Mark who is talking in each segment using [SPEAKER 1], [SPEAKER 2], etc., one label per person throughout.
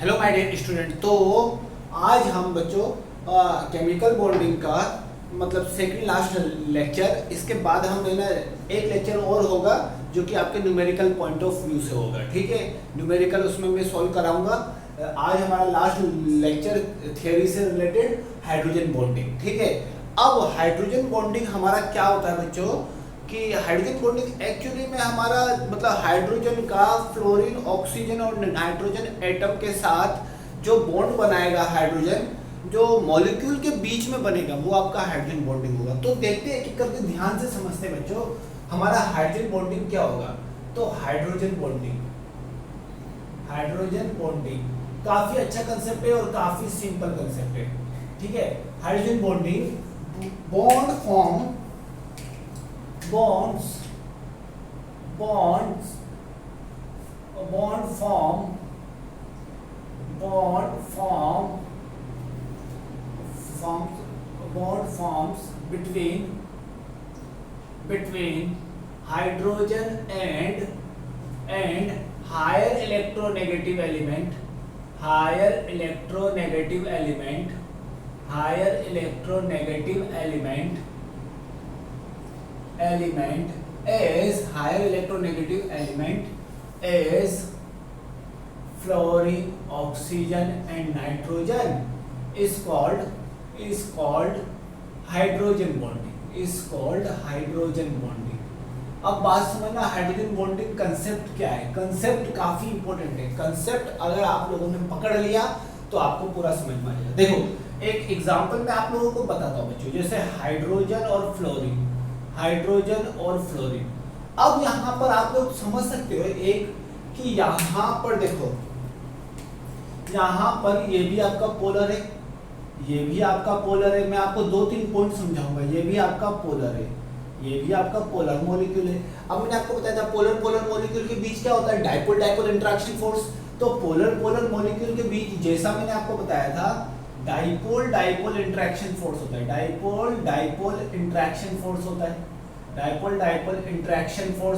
[SPEAKER 1] Hello my dear student. तो आज हम बच्चों केमिकल बॉन्डिंग का मतलब सेकंड लास्ट लेक्चर, इसके बाद हम ना एक लेक्चर और होगा जो कि आपके न्यूमेरिकल पॉइंट ऑफ व्यू से होगा। ठीक है, न्यूमेरिकल उसमें मैं सॉल्व कराऊंगा। आज हमारा लास्ट लेक्चर थियरी से रिलेटेड हाइड्रोजन बॉन्डिंग। ठीक है, अब हाइड्रोजन बॉन्डिंग हमारा क्या होता है बच्चों कि हाइड्रोजन बॉन्डिंग एक्चुअली में हमारा मतलब हाइड्रोजन का फ्लोरीन ऑक्सीजन और नाइट्रोजन एटम के साथ जो बॉन्ड बनाएगा, हाइड्रोजन जो मॉलिक्यूल के बीच में बनेगा वो आपका हाइड्रोजन बॉन्डिंग होगा। तो देखते हैं कि करके ध्यान से समझते हैं बच्चों हमारा हाइड्रोजन बॉन्डिंग क्या होगा। तो हाइड्रोजन बॉन्डिंग काफी अच्छा कंसेप्ट है और काफी सिंपल कंसेप्ट है। ठीक है, hydrogen bonding bond form bonds forms between hydrogen and higher electronegative element is fluorine, oxygen and nitrogen is called hydrogen bonding। अब बात समझना, हाइड्रोजन बॉन्डिंग कंसेप्ट क्या है। कंसेप्ट काफी इंपॉर्टेंट है। कंसेप्ट अगर आप लोगों ने पकड़ लिया तो आपको पूरा समझ में आ जाएगा। देखो एक एग्जांपल मैं आप लोगों को बताता हूँ बच्चों, जैसे हाइड्रोजन और फ्लोरीन। अब यहाँ पर आप लोग समझ सकते हो एक कि यहाँ पर देखो, यहाँ पर ये भी आपका पोलर है, ये भी आपका पोलर है। मैं आपको दो तीन पॉइंट समझाऊंगा। ये भी आपका पोलर है, ये भी आपका पोलर मॉलिक्यूल है। अब मैंने आपको बताया था पोलर मॉलिक्यूल के बीच क्या होता है, डाइपोल इंटरेक्शन फोर्स। तो पोलर मॉलिक्यूल के बीच जैसा मैंने आपको बताया था डाइपोल इंटरेक्शन फोर्स होता है। डाइपोल इंटरेक्शन फोर्स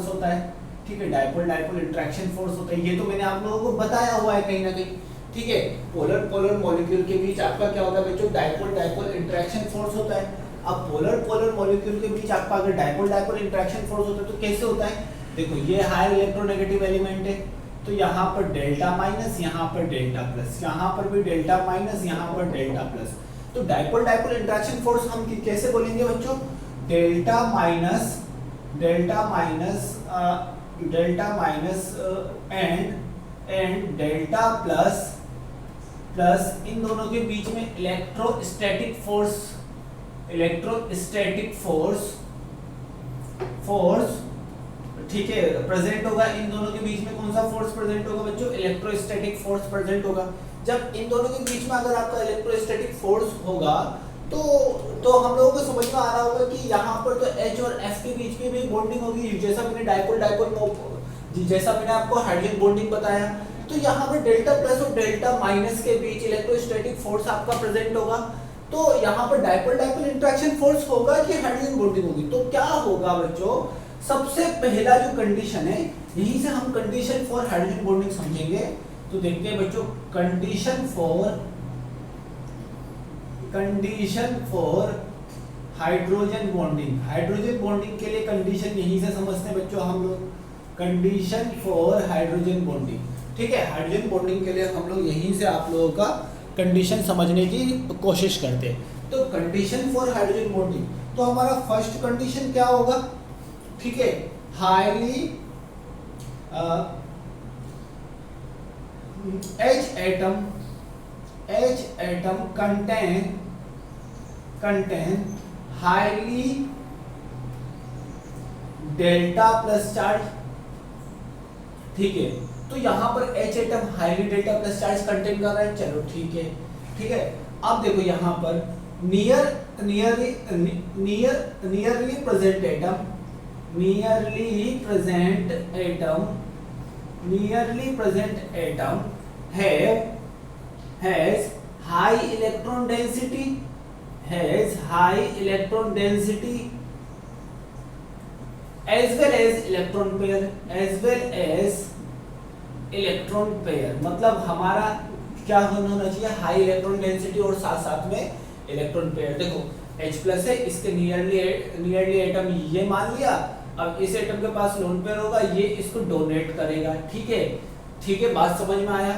[SPEAKER 1] होता है। ठीक है, डाइपोल इंटरेक्शन फोर्स होता है। ये तो मैंने आप लोगों को बताया हुआ है कहीं ना कहीं। ठीक है, पोलर मॉलिक्यूल के बीच आपका क्या होता है बच्चों, डाइपोल इंटरेक्शन फोर्स होता है। अब पोलर मॉलिक्यूल के बीच आपका अगर डाइपोल इंटरेक्शन फोर्स होता है तो कैसे होता है, देखो ये हायर इलेक्ट्रोनेगेटिव एलिमेंट है तो यहाँ पर डेल्टा माइनस, यहाँ पर डेल्टा प्लस, यहाँ पर भी डेल्टा माइनस, यहाँ पर डेल्टा प्लस। तो डाइपोल इंटरेक्शन फोर्स हम कैसे बोलेंगे बच्चों, delta minus and delta plus इन दोनों के बीच में इलेक्ट्रोस्टैटिक फोर्स ठीक है प्रेजेंट होगा। इन दोनों के बीच में कौन सा फोर्स प्रेजेंट होगा बच्चों, इलेक्ट्रोस्टैटिक फोर्स प्रेजेंट होगा। जब इन दोनों के बीच में अगर आपका इलेक्ट्रोस्टैटिक फोर्स होगा तो हम लोगों को समझ में आ रहा होगा कि यहाँ पर तो H और F के बीच में भी बॉन्डिंग होगी, जैसा मैंने जैसा मैंने आपको हाइड्रोजन बॉन्डिंग बताया। तो यहाँ पर डेल्टा प्लस और डेल्टा माइनस के बीच इलेक्ट्रोस्टैटिक फोर्स आपका प्रेजेंट होगा। तो यहाँ पर डाइपोल इंटरेक्शन फोर्स होगा कि हाइड्रोजन बॉन्डिंग होगी। तो क्या होगा बच्चों, सबसे पहला जो कंडीशन है, यहीं से हम कंडीशन फॉर हाइड्रोजन बॉन्डिंग समझेंगे। तो देखते हैं बच्चों, कंडीशन फॉर हाइड्रोजन बॉन्डिंग के लिए कंडीशन यहीं से समझते हैं बच्चों हम लोग। कंडीशन फॉर हाइड्रोजन बॉन्डिंग, ठीक है, हाइड्रोजन बॉन्डिंग के लिए हम लोग यहीं से आप लोगों का कंडीशन समझने की कोशिश करते हैं। तो कंडीशन फॉर हाइड्रोजन बॉन्डिंग, तो हमारा फर्स्ट कंडीशन क्या होगा, ठीक है, highly H atom contain highly delta plus charge. ठीक है, तो यहाँ पर H atom highly delta plus charge contain कर रहा है। चलो ठीक है। अब देखो यहाँ पर nearly present atom has high electron density as well as electron pair मतलब हमारा क्या होना चाहिए, हाई इलेक्ट्रॉन डेंसिटी और साथ साथ में इलेक्ट्रॉन पेयर। देखो H+ है, इसके नियरली एटम ये मान लिया। अब इस एटम के पास लोन पेयर होगा, ये इसको डोनेट करेगा। ठीक है, ठीक है, बात समझ में आया,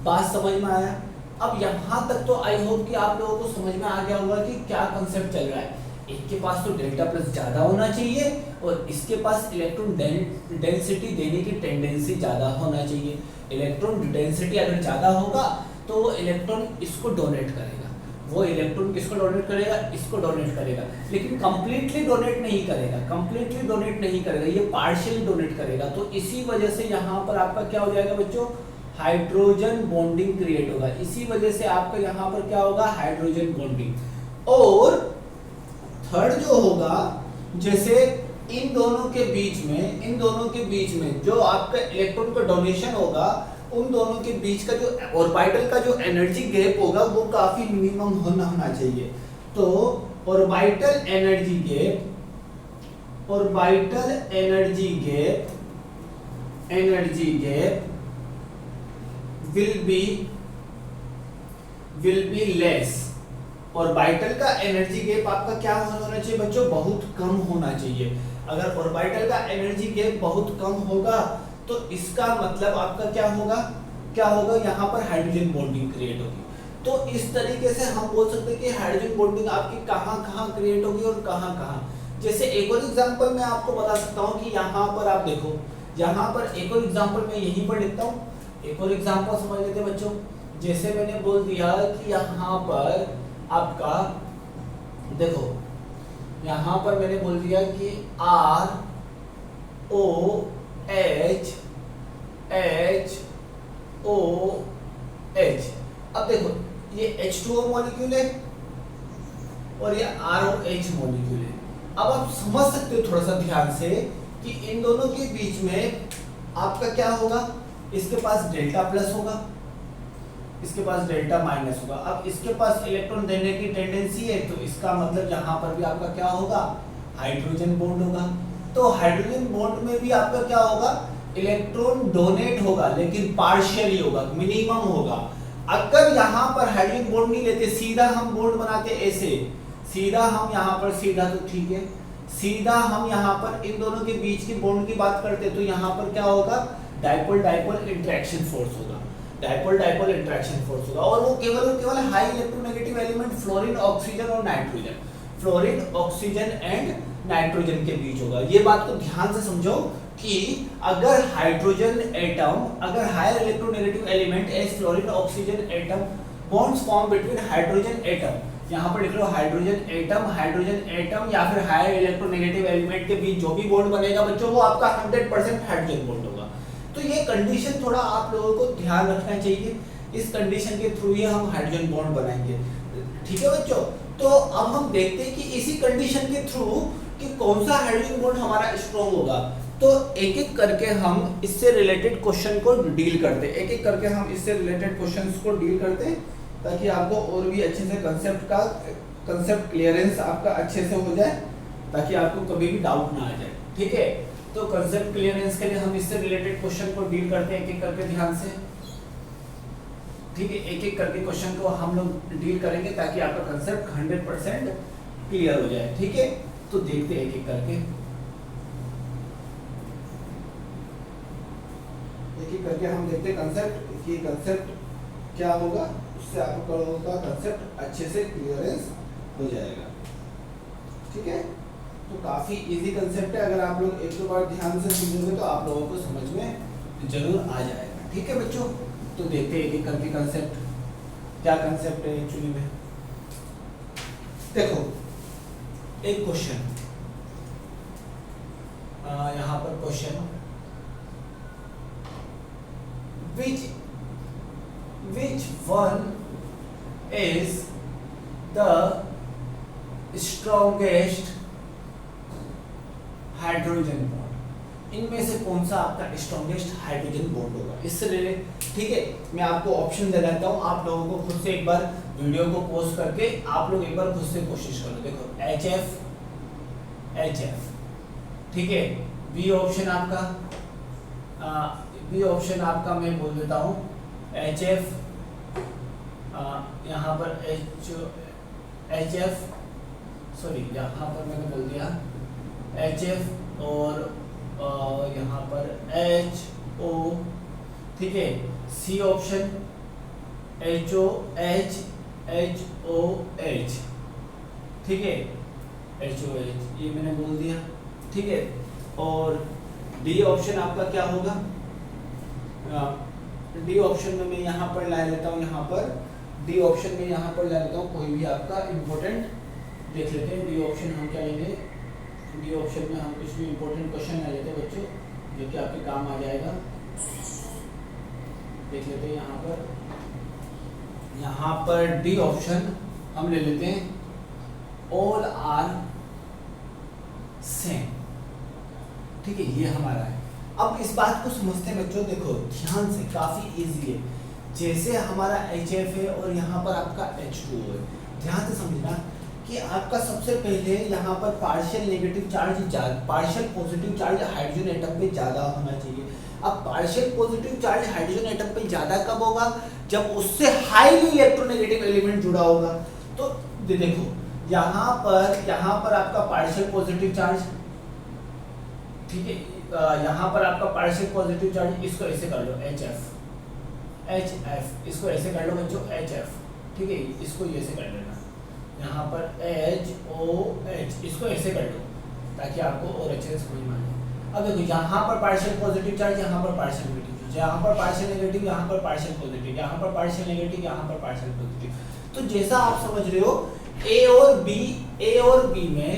[SPEAKER 1] बात समझ में आया। अब यहाँ तक तो आई होप कि आप लोगों को समझ में आ गया होगा कि क्या कंसेप्ट चल रहा है। एक के पास तो डेल्टा प्लस ज्यादा होना चाहिए और इसके पास इलेक्ट्रॉन डेंसिटी देने की टेंडेंसी ज्यादा होना चाहिए। इलेक्ट्रॉन डेंसिटी अगर ज्यादा होगा तो वो इलेक्ट्रॉन इसको डोनेट करेगा, वो इलेक्ट्रॉन किसको डोनेट करेगा, इसको डोनेट करेगा, लेकिन कंप्लीटली डोनेट नहीं करेगा, कंप्लीटली डोनेट नहीं करेगा, ये पार्शियली डोनेट करेगा। तो इसी वजह से यहाँ पर आपका क्या हो जाएगा बच्चों, हाइड्रोजन बॉन्डिंग क्रिएट होगा। इसी वजह से आपका यहाँ पर क्या होगा, हाइड्रोजन बॉन्डिंग। और थर्ड जो होगा, जैसे इन दोनों के बीच में जो आपका इलेक्ट्रॉन का डोनेशन होगा, उन दोनों के बीच का जो ऑर्बिटल का जो एनर्जी गैप होगा वो काफी मिनिमम होना चाहिए। तो orbital energy gap will be less। Orbital का एनर्जी गैप आपका क्या होना चाहिए बच्चों, बहुत कम होना चाहिए। अगर ऑर्बिटल का एनर्जी गैप बहुत कम होगा तो इसका मतलब आपका क्या होगा, यहाँ पर हाइड्रोजन बॉन्डिंग क्रिएट होगी। तो इस तरीके से हम बोल सकते हैं कि हाइड्रोजन बॉन्डिंग आपकी कहाँ क्रिएट होगी और कहाँ। जैसे एक और एग्जांपल मैं आपको बता सकता हूँ कि यहाँ पर आप देखो, यहाँ पर एक और एग्जांपल मैं यहीं पर लिखता हूँ, एक और एग्जांपल समझ लेते हैं बच्चों। जैसे मैंने बोल दिया कि यहाँ पर आपका देखो, यहाँ पर मैंने बोल दिया कि ROHH। अब देखो ये H2O मॉलिक्यूल है और ये ROH मॉलिक्यूल है। अब आप समझ सकते हो थोड़ा सा ध्यान से कि इन दोनों के बीच में आपका क्या होगा, इसके पास डेल्टा प्लस होगा, इसके पास डेल्टा माइनस होगा। अब इसके पास इलेक्ट्रॉन देने की टेंडेंसी है, तो इसका मतलब यहाँ पर भी आपका क्या होगा, हाइड्रोजन बॉन्ड होगा। तो हाइड्रोजन बॉन्ड में भी आपका क्या होगा, इलेक्ट्रॉन डोनेट होगा, लेकिन पार्शियली होगा, मिनिमम होगा। अगर यहाँ पर हाइड्रोजन बॉन्ड नहीं लेते, सीधा हम बॉन्ड बनाते ऐसे, सीधा हम यहाँ पर सीधा, तो ठीक है, सीधा हम यहाँ पर इन दोनों के बीच की बॉन्ड की बात करते, तो यहाँ पर क्या होगा, डाइपोल इंटरेक्शन फोर्स होगा, डाइपोल इंटरेक्शन फोर्स होगा। और वो केवल high electronegative element fluorine, oxygen और nitrogen, fluorine, oxygen and nitrogen के बीच होगा। ये बात को ध्यान से समझो कि अगर हाइड्रोजन एटम, अगर higher electronegative element as fluorine, oxygen atom bonds form between hydrogen atom, यहाँ पर लिख लो हाइड्रोजन एटम या फिर हायर इलेक्ट्रोनेगेटिव एलिमेंट के बीच जो भी बॉन्ड बनेगा बच्चों, वो आपका 100% हाइड्रोजन बॉन्ड होगा। तो ये कंडीशन थोड़ा आप लोगों को ध्यान रखना चाहिए, इस कंडीशन के थ्रू ही हम हाइड्रोजन बॉन्ड बनाएंगे। ठीक है बच्चों, तो अब हम देखते हैं कि इसी कंडीशन के थ्रू कि कौन सा हाइड्रोजन बॉन्ड हमारा स्ट्रॉन्ग होगा। तो एक एक करके हम इससे रिलेटेड क्वेश्चन को डील करते हैं, ताकि आपको और भी अच्छे से कंसेप्ट क्लियरेंस आपका अच्छे से हो जाए, ताकि आपको कभी भी डाउट ना आ जाए। ठीक है, तो कंसेप्ट क्लियरेंस के लिए हम इससे रिलेटेड क्वेश्चन को डील करते हैं एक एक करके ध्यान से। ठीक है, एक एक करके क्वेश्चन को हम लोग डील करेंगे ताकि आपका कंसेप्ट 100% क्लियर हो जाए। ठीक है, तो देखते हैं एक एक करके हम देखते हैं कंसेप्ट कि कंसेप्ट क्या होगा, उससे आपका कंसेप्ट अच्छे से क्लियरेंस हो जाएगा। ठीक है, तो काफी इजी कंसेप्ट है, अगर आप लोग एक दो बार ध्यान से समझोगे तो आप लोगों को समझ में जरूर आ जाएगा। ठीक है बच्चों, तो देखते हैं एक एक करके कंसेप्ट, क्या कंसेप्ट है एक्चुअली में। देखो एक क्वेश्चन, यहाँ पर question, which one is the strongest hydrogen bond, इनमें से कौन सा आपका स्ट्रॉन्गेस्ट हाइड्रोजन बॉन्ड होगा, इससे रिलेटेड। ठीक है, मैं आपको ऑप्शन दे देता हूं, आप लोगों को खुद से एक बार वीडियो को पॉज करके आप लोग एक बार खुद से कोशिश करो। देखो HF, ठीक है, बी ऑप्शन आपका मैं बोल देता हूं HF यहाँ पर एच एफ, सॉरी यहाँ पर मैंने बोल दिया एच एफ और यहाँ पर एच ओ, ठीक है। C option H O H, H O H, ठीक है, एच ओ एच ये मैंने बोल दिया, ठीक है। और डी ऑप्शन आपका क्या होगा, डी ऑप्शन में मैं यहाँ पर ला लेता हूँ, यहाँ पर डी ऑप्शन में यहाँ पर ला लेता हूँ कोई भी आपका इम्पोर्टेंट देख लेते हैं। डी ऑप्शन हम क्या लेंगे, डी ऑप्शन में हम कुछ भी इम्पोर्टेंट क्वेश्चन ले लेते हैं बच्चों, जो कि आपके काम आ जाएगा। देख लेते हैं यहाँ पर डी ऑप्शन हम ले लेते हैं, ऑल आर सेम, ठीक है, ये हमारा है। अब इस बात को समझते हैं बच्चों, देखो ध्यान से, काफी इजी है। जैसे हमारा एच एफ है और यहाँ पर आपका H2O है, ध्यान से समझना कि आपका सबसे पहले यहाँ पर partial negative charge, partial positive charge hydrogen atom पे ज्यादा होना चाहिए। अब partial positive charge hydrogen atom पे ज्यादा कब होगा, जब उससे हाईली इलेक्ट्रोनेगेटिव एलिमेंट जुड़ा होगा। तो देखो यहाँ पर आपका पार्शियल पॉजिटिव चार्ज, ठीक है, यहाँ पर आपका पार्शियल पॉजिटिव चार्ज, इसको ऐसे कर लो एच एफ, इसको ऐसे कर लो बच्चों एच एफ, ठीक है, इसको ये ऐसे कर लेना। यहाँ पर एच ओ एच, इसको ऐसे कर लो ताकि आपको और अच्छे से समझ में आ जाए। अब देखो यहाँ पर पार्शियल पॉजिटिव चार्ज, यहाँ पर पार्शियल नेगेटिव चार्ज, यहाँ पर पार्शियल नेगेटिव, यहाँ पर पार्शियल पॉजिटिव, यहाँ पर पार्शियल नेगेटिव, यहाँ पर पार्शियल पॉजिटिव। तो जैसा आप समझ रहे हो ए और बी में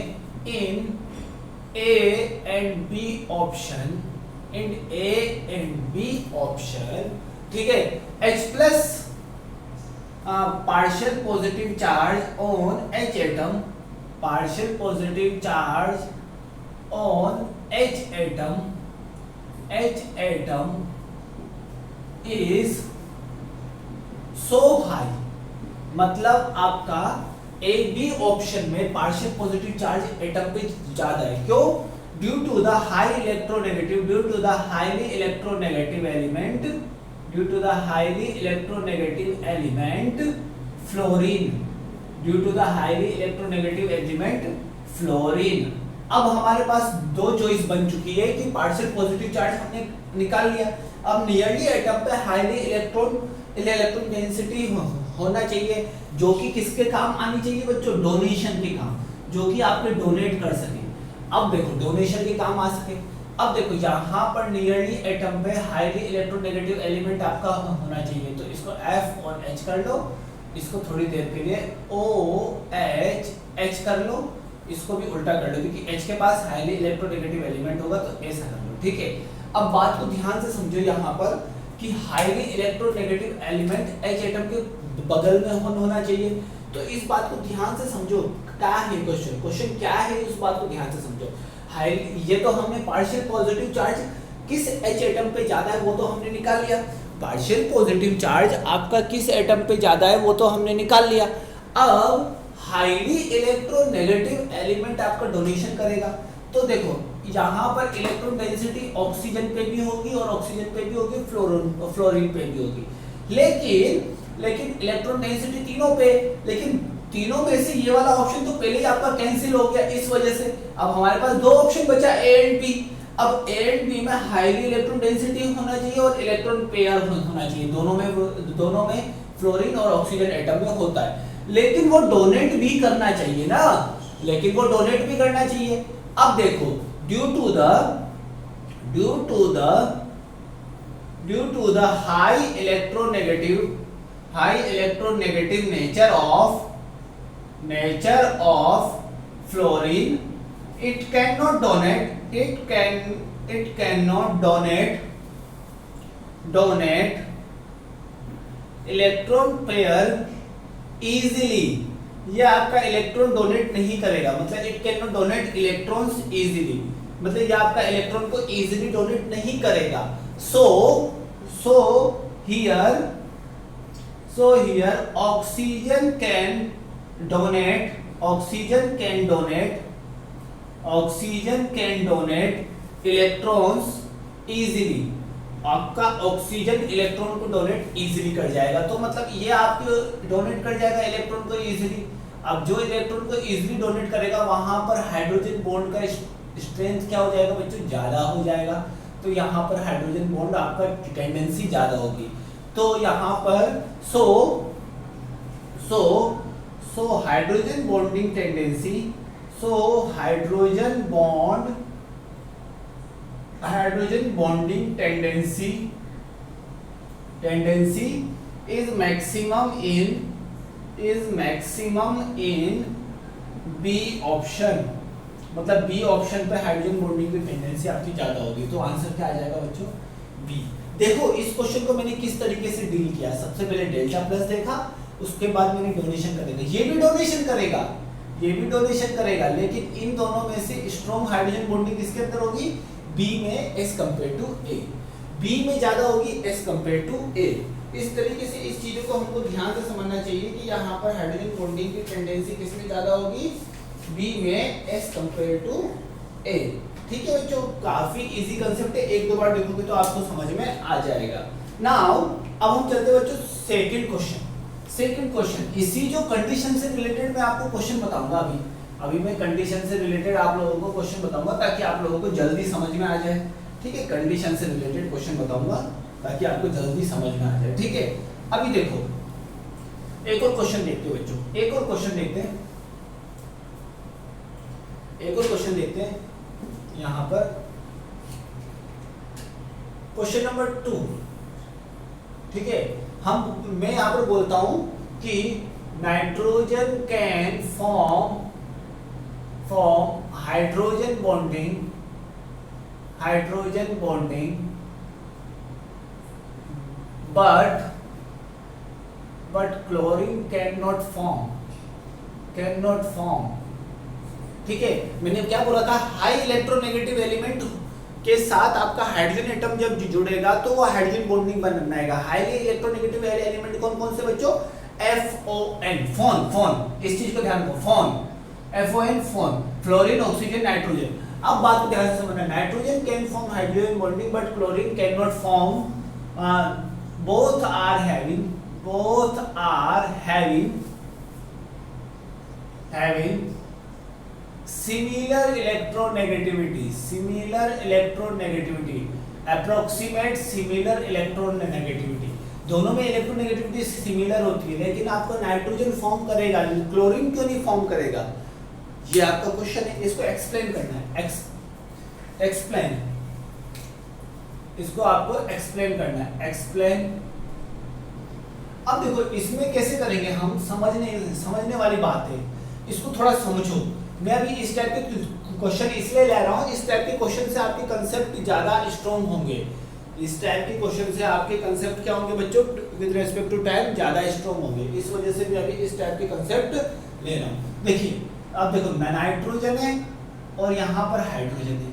[SPEAKER 1] इन A and B option, ठीक है, H plus partial positive charge on H atom, partial positive charge on H atom is so high, मतलब आपका ए बी ऑप्शन में पार्शियल पॉजिटिव चार्ज एटम पे ज्यादा है। क्यों? Due to the high electronegative, due to the highly electronegative element, due to the highly electronegative element fluorine, due to the highly electronegative element fluorine. अब हमारे पास दो choice बन चुकी है कि पार्शियल पॉजिटिव चार्ज हमने निकाल लिया। अब नियरली एटम पे हाईली इलेक्ट्रॉन डेंसिटी होना चाहिए, जो कि किसके काम आनी चाहिए बच्चों, डोनेशन के काम, जो कि आपके डोनेट कर सके। अब देखो डोनेशन के काम आ सके। अब देखो यहाँ पर नियरली एटम पे हाईली इलेक्ट्रोनेगेटिव एलिमेंट आपका होना चाहिए, तो इसको F और H कर लो, इसको थोड़ी देर के लिए OH कर लो, इसको भी उल्टा कर लो, क्योंकि H के पास हाईली इलेक्ट्रोनेगेटिव एलिमेंट होगा तो ऐसा कर लो, ठीक है। अब बात को ध्यान से समझो यहाँ पर कि highly electronegative element H atom के बगल में होना चाहिए। तो इस बात को ध्यान से समझो, क्या है क्वेश्चन क्या है, इस बात को ध्यान से समझो। ये तो हमने पार्शियल पॉजिटिव चार्ज किस H एटम पे ज्यादा है वो तो हमने निकाल लिया, पार्शियल पॉजिटिव चार्ज आपका किस एटम पे ज्यादा है वो तो हमने निकाल लिया। अब हाईली इलेक्ट्रोनेगेटिव एलिमेंट आपका डोनेशन करेगा, तो देखो यहाँ पर इलेक्ट्रॉन डेंसिटी ऑक्सीजन पे भी होगी और ऑक्सीजन पे भी होगी, फ्लोरीन पे भी होगी, लेकिन इलेक्ट्रॉन डेंसिटी तीनों पे, लेकिन तीनों में से ये वाला ऑप्शन तो पहले ही आपका कैंसिल हो गया, इस वजह से अब हमारे पास दो ऑप्शन बचा ए एंड बी। अब ए एंड बी में हाईली इलेक्ट्रॉन डेंसिटी होना चाहिए और इलेक्ट्रॉन पेयर होना चाहिए, दोनों में फ्लोरीन और ऑक्सीजन एटम में होता है, लेकिन वो डोनेट भी करना चाहिए ना, अब देखो due to the high electronegative nature of fluorine, it cannot donate electron pair easily। ये आपका इलेक्ट्रॉन डोनेट नहीं करेगा, मतलब it can not donate electrons easily, मतलब ये आपका इलेक्ट्रॉन को इजीली डोनेट नहीं करेगा। So here oxygen can donate electrons easily, आपका ऑक्सीजन इलेक्ट्रॉन को डोनेट इजीली कर जाएगा। तो मतलब ये आप डोनेट कर जाएगा इलेक्ट्रॉन को इजीली। अब जो इलेक्ट्रॉन को इजीली डोनेट करेगा वहां पर हाइड्रोजन बॉन्ड का स्ट्रेंथ क्या हो जाएगा बच्चों, ज्यादा हो जाएगा। तो यहाँ पर हाइड्रोजन बॉन्ड आपका टेंडेंसी ज्यादा होगी। तो यहाँ पर so hydrogen bonding tendency, hydrogen bonding tendency is maximum in B option. मतलब बी ऑप्शन पे हाइड्रोजन बॉन्डिंग की टेंडेंसी आपकी ज्यादा होगी। तो आंसर क्या आ जाएगा बच्चों, बी। देखो इस क्वेश्चन को मैंने किस तरीके से डील किया। सबसे पहले डेल्टा प्लस देखा, उसके बाद मैंने डोनेशन करेगा, ये भी डोनेशन करेगा, ये भी डोनेशन करेगा, लेकिन इन दोनों में से स्ट्रॉन्ग हाइड्रोजन बॉन्डिंग किसके अंदर होगी, बी में as compare to A. B में ज्यादा होगी एज कंपेयर टू ए। इस तरीके से इस चीजों को हमको ध्यान से समझना चाहिए कि यहाँ पर हाइड्रोजन बॉन्डिंग की टेंडेंसी किसमें ज्यादा होगी, बी में एज कंपेयर टू ए। ठीक है बच्चों, काफी इजी कंसेप्ट है, एक दो बार देखोगे तो आपको समझ में आ जाएगा। नाउ अब हम चलते हैं बच्चों सेकंड क्वेश्चन। इसी जो कंडीशन से रिलेटेड मैं आपको क्वेश्चन बताऊंगा। अभी मैं कंडीशन से रिलेटेड आप लोगों को क्वेश्चन बताऊंगा ताकि आप लोगों को जल्दी समझ में आ जाए। ठीक है, कंडीशन से रिलेटेड क्वेश्चन बताऊंगा ताकि आपको जल्दी समझ में आ जाए। ठीक है, अभी देखो एक और क्वेश्चन देखते हैं बच्चों, एक और क्वेश्चन देखते हैं यहां पर क्वेश्चन नंबर 2। ठीक है, मैं यहां पर बोलता हूं कि nitrogen can form hydrogen bonding but chlorine cannot form। ठीक है, मैंने क्या बोला था, हाई इलेक्ट्रोनेगेटिव एलिमेंट के साथ आपका हाइड्रोजन एटम जब जुड़ेगा तो वो हाइड्रोजन बॉन्डिंग बनाएगा। हाईली इलेक्ट्रोनेगेटिव एलिमेंट कौन से बच्चों, FON, फोन। इस चीज को ध्यान रखो, फोन, फ्लोरीन, ऑक्सीजन, नाइट्रोजन। अब बात को ध्यान से समझना, nitrogen can form hydrogen bonding but chlorine can not form. both are having similar electronegativity, approximate similar electronegativity। दोनों में इलेक्ट्रोनेगेटिविटी सिमिलर होती है, लेकिन आपको नाइट्रोजन फॉर्म करेगा, क्लोरीन क्यों नहीं फॉर्म करेगा, ये आपका क्वेश्चन है। इसको एक्सप्लेन करना है, एक्सप्लेन, इसको आपको एक्सप्लेन करना है, एक्सप्लेन। अब देखो इसमें कैसे करेंगे हम, समझने वाली बात है, इसको थोड़ा समझो। मैं अभी इस टाइप के क्वेश्चन इसलिए ले रहा हूँ, इस टाइप के क्वेश्चन से आपके कंसेप्ट ज्यादा स्ट्रॉन्ग होंगे। इस टाइप के क्वेश्चन से आपके कंसेप्ट क्या होंगे बच्चों, विद रिस्पेक्ट टू टाइम ज्यादा स्ट्रॉन्ग होंगे। इस वजह से मैं अभी इस टाइप के कंसेप्ट ले रहा हूँ। देखिए अब देखो नाइट्रोजन है और यहाँ पर हाइड्रोजन है।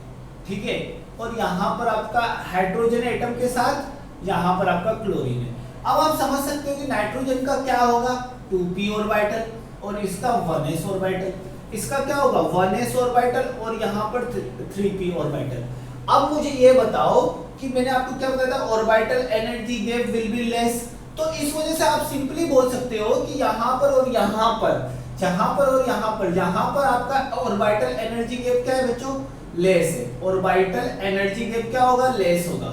[SPEAKER 1] ठीक है, और यहाँ पर आपका हाइड्रोजन एटम के साथ यहाँ पर आपका क्लोरीन है। अब आप समझ सकते हो कि नाइट्रोजन का क्या होगा, 2p ऑर्बिटल, और इसका 1s ऑर्बिटल। इसका क्या होगा, 1s ऑर्बिटल, और यहाँ पर 3p ऑर्बिटल। अब मुझे ये बताओ कि मैंने आपको क्या बताया था, orbital energy gap will be less. तो इस वजह से आप सिंपली बोल सकते हो कि यहाँ पर और यहाँ पर, यहाँ पर और यहाँ पर आपका ऑर्बिटल एनर्जी गैप क्या है बच्चों, लेस है। ऑर्बिटल एनर्जी गैप क्या होगा, लेस होगा।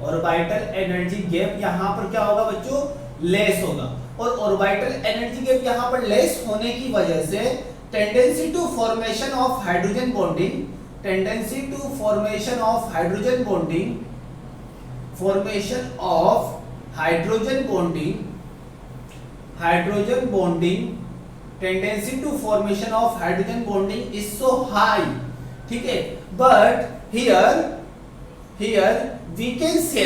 [SPEAKER 1] ऑर्बिटल एनर्जी गैप यहाँ पर क्या होगा बच्चों, लेस होगा। और ऑर्बिटल एनर्जी गैप यहाँ पर लेस होने की वजह से tendency to formation of hydrogen bonding, tendency to formation of hydrogen bonding is so high. ठीक है, but here we can see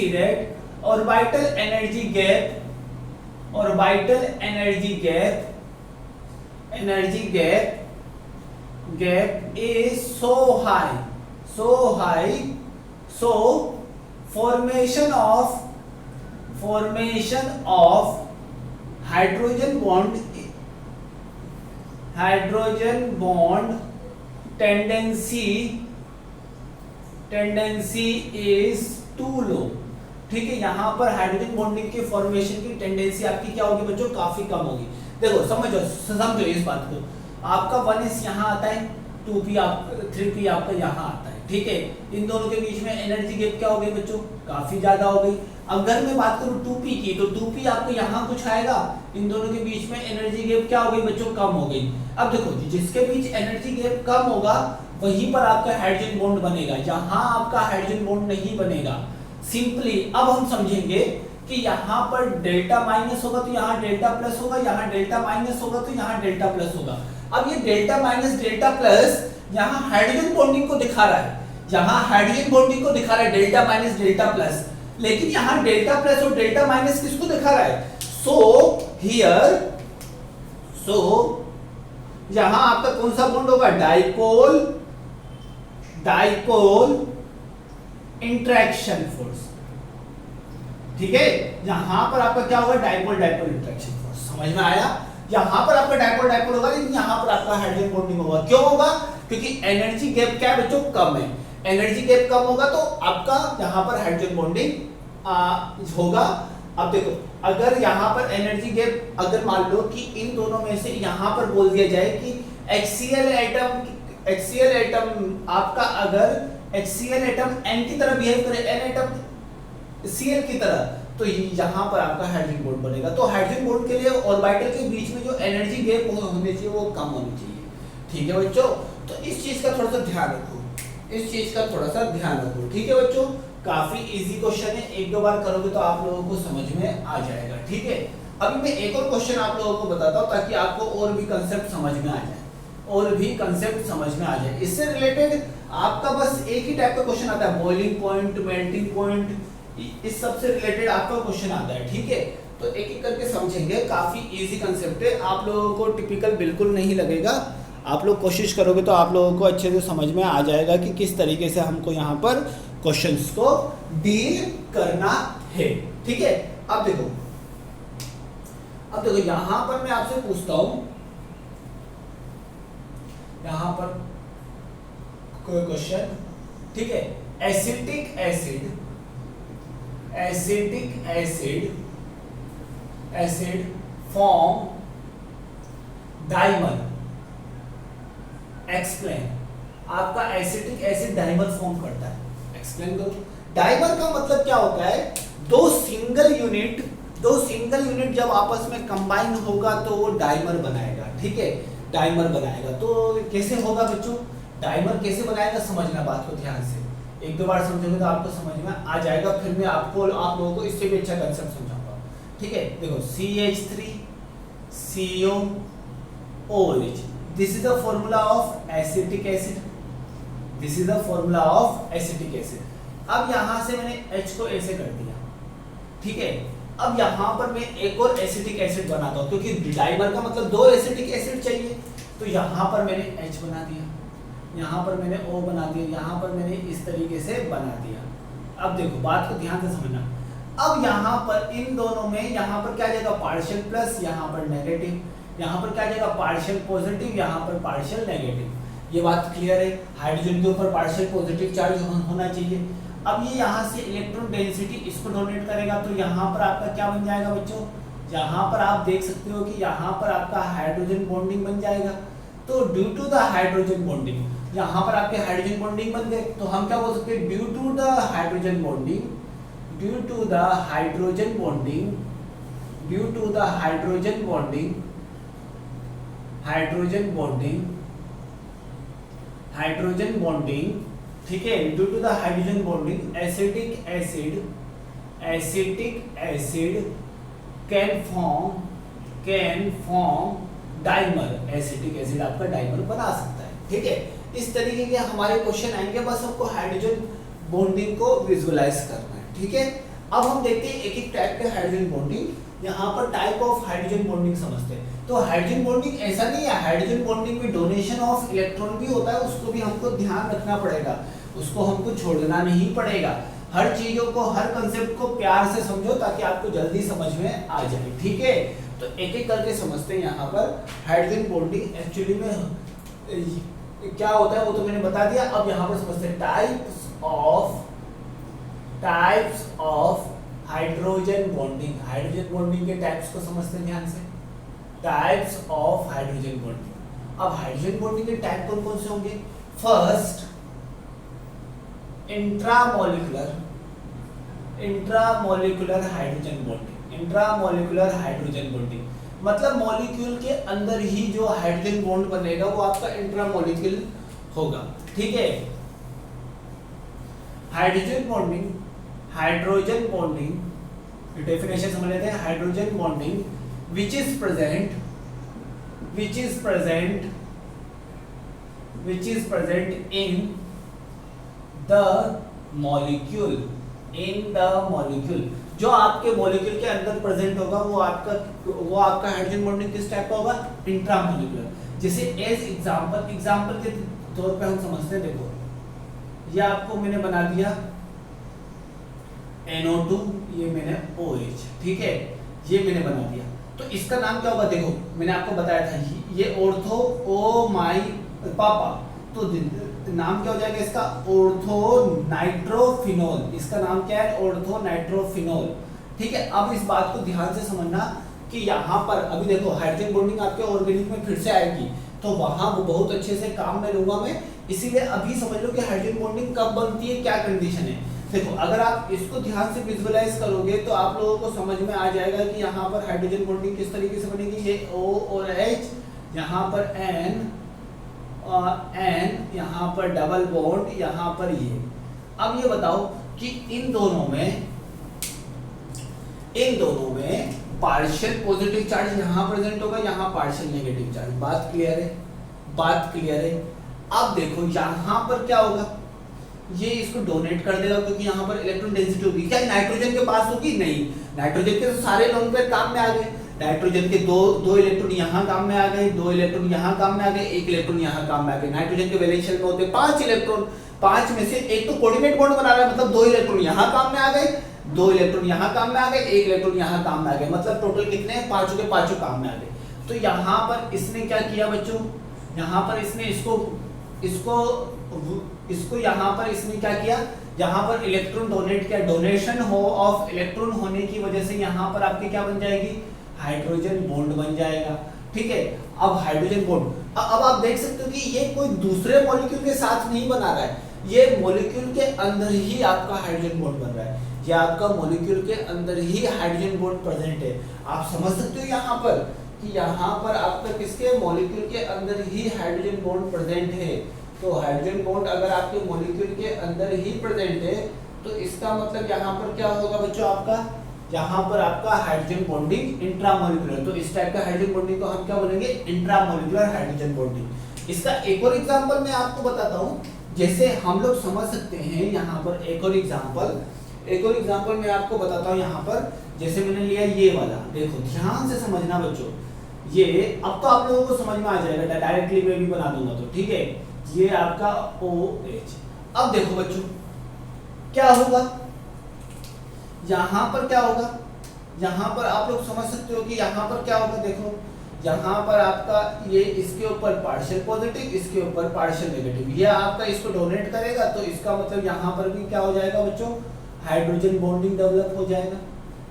[SPEAKER 1] that orbital energy gap is so high, so formation of hydrogen bond tendency tendency is too low. ठीक है, यहाँ पर hydrogen bonding के formation की tendency आपकी क्या होगी बच्चों, काफी कम होगी। देखो समझो इस बात को, आपका 1s यहाँ आता है, 2p आप 3p आपका यहाँ आता है। ठीक है, इन दोनों के बीच में एनर्जी गैप क्या हो गई बच्चों, काफी ज्यादा हो गई। अगर मैं बात करूँ 2p की, तो 2p आपको यहाँ कुछ आएगा, इन दोनों के बीच में एनर्जी गैप क्या हो गई बच्चों, कम हो गई। अब देखो जिसके बीच एनर्जी गैप कम होगा वहीं पर आपका हाइड्रोजन बॉन्ड बनेगा, जहां आपका हाइड्रोजन बॉन्ड नहीं बनेगा। सिंपली अब हम समझेंगे कि यहाँ पर डेल्टा माइनस होगा तो यहाँ डेल्टा प्लस होगा, यहाँ डेल्टा माइनस होगा तो यहाँ डेल्टा प्लस होगा। अब ये डेल्टा माइनस डेल्टा प्लस यहाँ हाइड्रोजन बॉन्डिंग को दिखा रहा है, यहाँ हाइड्रोजन बॉन्डिंग को दिखा रहा है डेल्टा माइनस डेल्टा प्लस, लेकिन यहाँ डेल्टा प्लस और डेल्टा माइनस किसको दिखा रहा है, सो यहाँ आपका कौन सा बॉन्ड होगा, डाइपोल इंटरेक्शन फोर्स। ठीक है, यहां पर आपका क्या होगा, डाइपोल इंटरेक्शन फोर्स। समझ में आया, यहां पर आपका डाइपोल होगा, लेकिन यहां पर आपका हाइड्रोजन बॉन्डिंग होगा। क्यों होगा, क्योंकि एनर्जी गैप क्या है बच्चों, कम है। एनर्जी गैप कम होगा तो आपका यहां पर हाइड्रोजन बॉन्डिंग होगा। अब देखो अगर यहाँ पर एनर्जी गैप, अगर मान लो कि इन दोनों में से यहाँ पर बोल दिया जाए कि HCl एटम आपका, अगर HCl एटम N की तरह बिहेव करे, N एटम Cl की तरह, तो यहाँ पर आपका हाइड्रोजन बॉन्ड बनेगा। तो हाइड्रोजन बॉन्ड के लिए ऑर्बिटल के बीच में जो एनर्जी गैप होनी चाहिए वो कम होनी चाहिए। ठीक है बच्चों, तो इस चीज का थोड़ा सा ध्यान रखो, ठीक है बच्चों। काफी इजी क्वेश्चन है, एक दो बार करोगे तो आप लोगों को समझ में आ जाएगा। ठीक है, अभी मैं एक और क्वेश्चन आप लोगों को बताता हूँ ताकि आपको और भी कंसेप्ट समझ में आ जाए, इससे रिलेटेड आपका बस एक ही टाइप का क्वेश्चन आता है, बॉइलिंग पॉइंट, मेल्टिंग पॉइंट, इस सब से रिलेटेड आपका क्वेश्चन आता है। ठीक है, तो एक एक करके समझेंगे, काफी इजी कंसेप्ट है, आप लोगों को टिपिकल बिल्कुल नहीं लगेगा। आप लोग कोशिश करोगे तो आप लोगों को अच्छे से समझ में आ जाएगा कि किस तरीके से हमको यहाँ पर क्वेश्चंस को डील करना है। ठीक है, अब देखो यहां पर मैं आपसे पूछता हूं, यहां पर कोई क्वेश्चन, ठीक है, acetic acid form dimer, explain. आपका एसिटिक एसिड डाइमर फॉर्म करता है, एक्सप्लेन करो। डाइमर का मतलब क्या होता है, दो सिंगल यूनिट जब आपस में कंबाइन होगा तो वो डाइमर बनाएगा। ठीक है, डाइमर बनाएगा। तो कैसे होगा बच्चों, डाइमर कैसे बनाएगा, समझना बात को ध्यान से, एक दो बार समझोगे तो आपको समझ में आ जाएगा। फिर मैं आप लोगों को इससे भी अच्छा कंसेप्ट समझाऊंगा। ठीक है, देखो CH3COOH, this is the formula of acetic acid. अब यहां से मैंने H को ऐसे कर दिया। ठीक है, अब यहां पर मैं एक और एसिटिक एसिड बनाता हूं, क्योंकि डाइमर का मतलब दो एसिटिक एसिड चाहिए। तो यहां पर मैंने H बना दिया, यहां पर मैंने O बना दिया, यहां पर मैंने इस तरीके से बना दिया। अब देखो बात को ध्यान से समझना, अब यहां पर इन दोनों में यहां पर क्या जाएगा, पार्शियल प्लस, यहां पर नेगेटिव, यहां पर क्या जाएगा, पार्शियल पॉजिटिव, यहां पर पार्शियल नेगेटिव। ये बात क्लियर है, हाइड्रोजन के ऊपर पार्शियल पॉजिटिव चार्ज होना चाहिए। अब ये यहाँ से इलेक्ट्रॉन डेंसिटी इसको डोनेट करेगा, तो यहाँ पर आपका क्या बन जाएगा बच्चों, यहाँ पर आप देख सकते हो कि यहाँ पर आपका हाइड्रोजन बॉन्डिंग बन जाएगा। तो due to the hydrogen bonding, यहाँ पर आपके हाइड्रोजन बॉन्डिंग बन गए, तो हम क्या बोल सकते हैं, due to the hydrogen bonding, ठीक है, due to the hydrogen bonding acetic acid can form dimer, acetic acid आपका डाइमर बना सकता है। ठीक है, इस तरीके के हमारे क्वेश्चन आएंगे, बस आपको हाइड्रोजन बॉन्डिंग को विजुअलाइज करना है। ठीक है, अब हम देखते हैं एक एक टाइप के हाइड्रोजन बॉन्डिंग, यहाँ पर टाइप ऑफ हाइड्रोजन बॉन्डिंग समझते हैं। तो हाइड्रोजन बॉन्डिंग ऐसा नहीं है, हाइड्रोजन बॉन्डिंग में डोनेशन ऑफ इलेक्ट्रॉन भी होता है, उसको भी हमको ध्यान रखना पड़ेगा, उसको हमको छोड़ना नहीं पड़ेगा। हर चीजों को, हर कंसेप्ट को प्यार से समझो ताकि आपको जल्दी समझ में आ जाए। ठीक है, तो एक एक करके समझते हैं। यहाँ पर हाइड्रोजन बॉन्डिंग एक्चुअली में क्या होता है वो तो मैंने बता दिया। अब यहाँ पर समझते हैं types of hydrogen bonding. Hydrogen bonding के टाइप्स को समझते हैं ध्यान से। Types of hydrogen bonding. अब हाइड्रोजन बॉन्डिंग के टाइप कौन कौन से होंगे? First, intramolecular hydrogen bonding. Intramolecular hydrogen bonding मतलब मॉलिक्यूल के अंदर ही जो हाइड्रोजन बॉन्ड बनेगा वो आपका इंट्रामोलिक्यूल होगा। ठीक है। हाइड्रोजन बॉन्डिंग डेफिनेशन समझ लेते हैं। Hydrogen bonding which is present in the molecule, जो आपके मॉलिक्यूल के अंदर प्रेजेंट होगा वो आपका हाइड्रोजन बॉन्डिंग किस टाइप का होगा? इंट्रामोलिकुलर। जैसे एज एग्जांपल के तौर पे हम समझते हैं। देखो ये आपको मैंने बना दिया NO2, ये मैंने OH, ठीक है, ये मैंने बना दिया। तो इसका नाम क्या होगा? देखो मैंने आपको बताया था ये ऑर्थो ओ माई पापा, तो नाम क्या हो जाएगा इसका? Ortho nitrophenol. इसका नाम क्या है? Ortho nitrophenol. ठीक है। अब इस बात को ध्यान से समझना कि यहाँ पर अभी देखो हाइड्रोजन बॉन्डिंग आपके ऑर्गेनिक में फिर से आएगी, तो वहां वो बहुत अच्छे से काम में लूंगा मैं। इसीलिए अभी समझ लो कि हाइड्रोजन बॉन्डिंग कब बनती है, क्या कंडीशन है। देखो अगर आप इसको ध्यान से विजुअलाइज करोगे तो आप लोगों को समझ में आ जाएगा कि यहाँ पर हाइड्रोजन बॉन्डिंग किस तरीके से बनेगी। ये O और H, यहाँ पर N और N, यहाँ पर डबल बॉन्ड, यहाँ पर ये। अब ये बताओ कि इन दोनों में पार्शियल पॉजिटिव चार्ज यहाँ प्रेजेंट होगा, यहाँ पार्शियल नेगेटिव चार्ज। बात क्लियर है। अब देखो यहाँ पर क्या होगा? ये इसको डोनेट कर देगा क्योंकि यहाँ पर इलेक्ट्रॉन डेंसिटी होगी। क्या नाइट्रोजन के पास होगी? नहीं। नाइट्रोजन के तो सारे लोन पेयर काम में आ गए। नाइट्रोजन के दो इलेक्ट्रॉन यहाँ काम में आ गए, 2 इलेक्ट्रॉन यहाँ काम में आ गए, 1 इलेक्ट्रॉन यहाँ काम में आ गए। नाइट्रोजन के वैलेंस शेल में होते 5 इलेक्ट्रॉन, 5 में से एक तो कोऑर्डिनेट बॉन्ड बना रहा है, मतलब 2 इलेक्ट्रॉन यहाँ काम में आ गए, 2 इलेक्ट्रॉन यहाँ काम में आ गए, 1 इलेक्ट्रॉन यहाँ काम में आ गए, मतलब टोटल कितने हैं? 5 के 5 काम में आ गए। तो यहाँ पर इसने क्या किया बच्चों? यहाँ पर इसने इसको यहाँ पर इसने क्या किया? यहाँ पर इलेक्ट्रॉन डोनेट किया। डोनेशन ऑफ इलेक्ट्रॉन होने की वजह से यहाँ पर आपके क्या बन जाएगी? हाइड्रोजन बॉन्ड बन जाएगा। ठीक है। अब हाइड्रोजन बॉन्ड अब आप देख सकते हो कि ये कोई दूसरे मॉलिक्यूल के साथ नहीं बना रहा है, ये मॉलिक्यूल के अंदर ही आपका हाइड्रोजन बॉन्ड बन रहा है। ये आपका मॉलिक्यूल के अंदर ही हाइड्रोजन बॉन्ड प्रेजेंट है। आप समझ सकते हो यहाँ पर कि यहाँ पर आपका किसके मॉलिक्यूल के अंदर ही हाइड्रोजन बॉन्ड प्रेजेंट है। तो हाइड्रोजन बॉन्ड अगर आपके मॉलिक्यूल के अंदर ही प्रेजेंट है तो इसका मतलब यहाँ पर क्या होगा बच्चों? आपका यहाँ पर आपका हाइड्रोजन बॉन्डिंग इंट्रामोलिकुलर। तो इस टाइप का हाइड्रोजन बॉन्डिंग को हम क्या बोलेंगे? Intramolecular hydrogen bonding. इसका एक और एग्जांपल मैं आपको बताता हूँ, जैसे हम लोग समझ सकते हैं। यहाँ पर एक और एग्जांपल मैं आपको बताता हूँ। यहाँ पर जैसे मैंने लिया ये वाला, देखो ध्यान से समझना बच्चों। ये अब तो आप लोगों को समझ में आ जाएगा, डायरेक्टली मैं भी बना दूंगा तो ठीक है। ये आपका OH। अब देखो बच्चों क्या होगा? यहाँ पर क्या होगा? यहाँ पर आप लोग समझ सकते हो कि यहाँ पर क्या होगा। देखो यहाँ पर आपका ये इसके ऊपर पार्शियल पॉजिटिव, इसके ऊपर पार्शियल नेगेटिव, ये आपका इसको डोनेट करेगा, तो इसका मतलब यहाँ पर भी क्या हो जाएगा बच्चों? हाइड्रोजन बॉन्डिंग डेवलप हो जाएगा।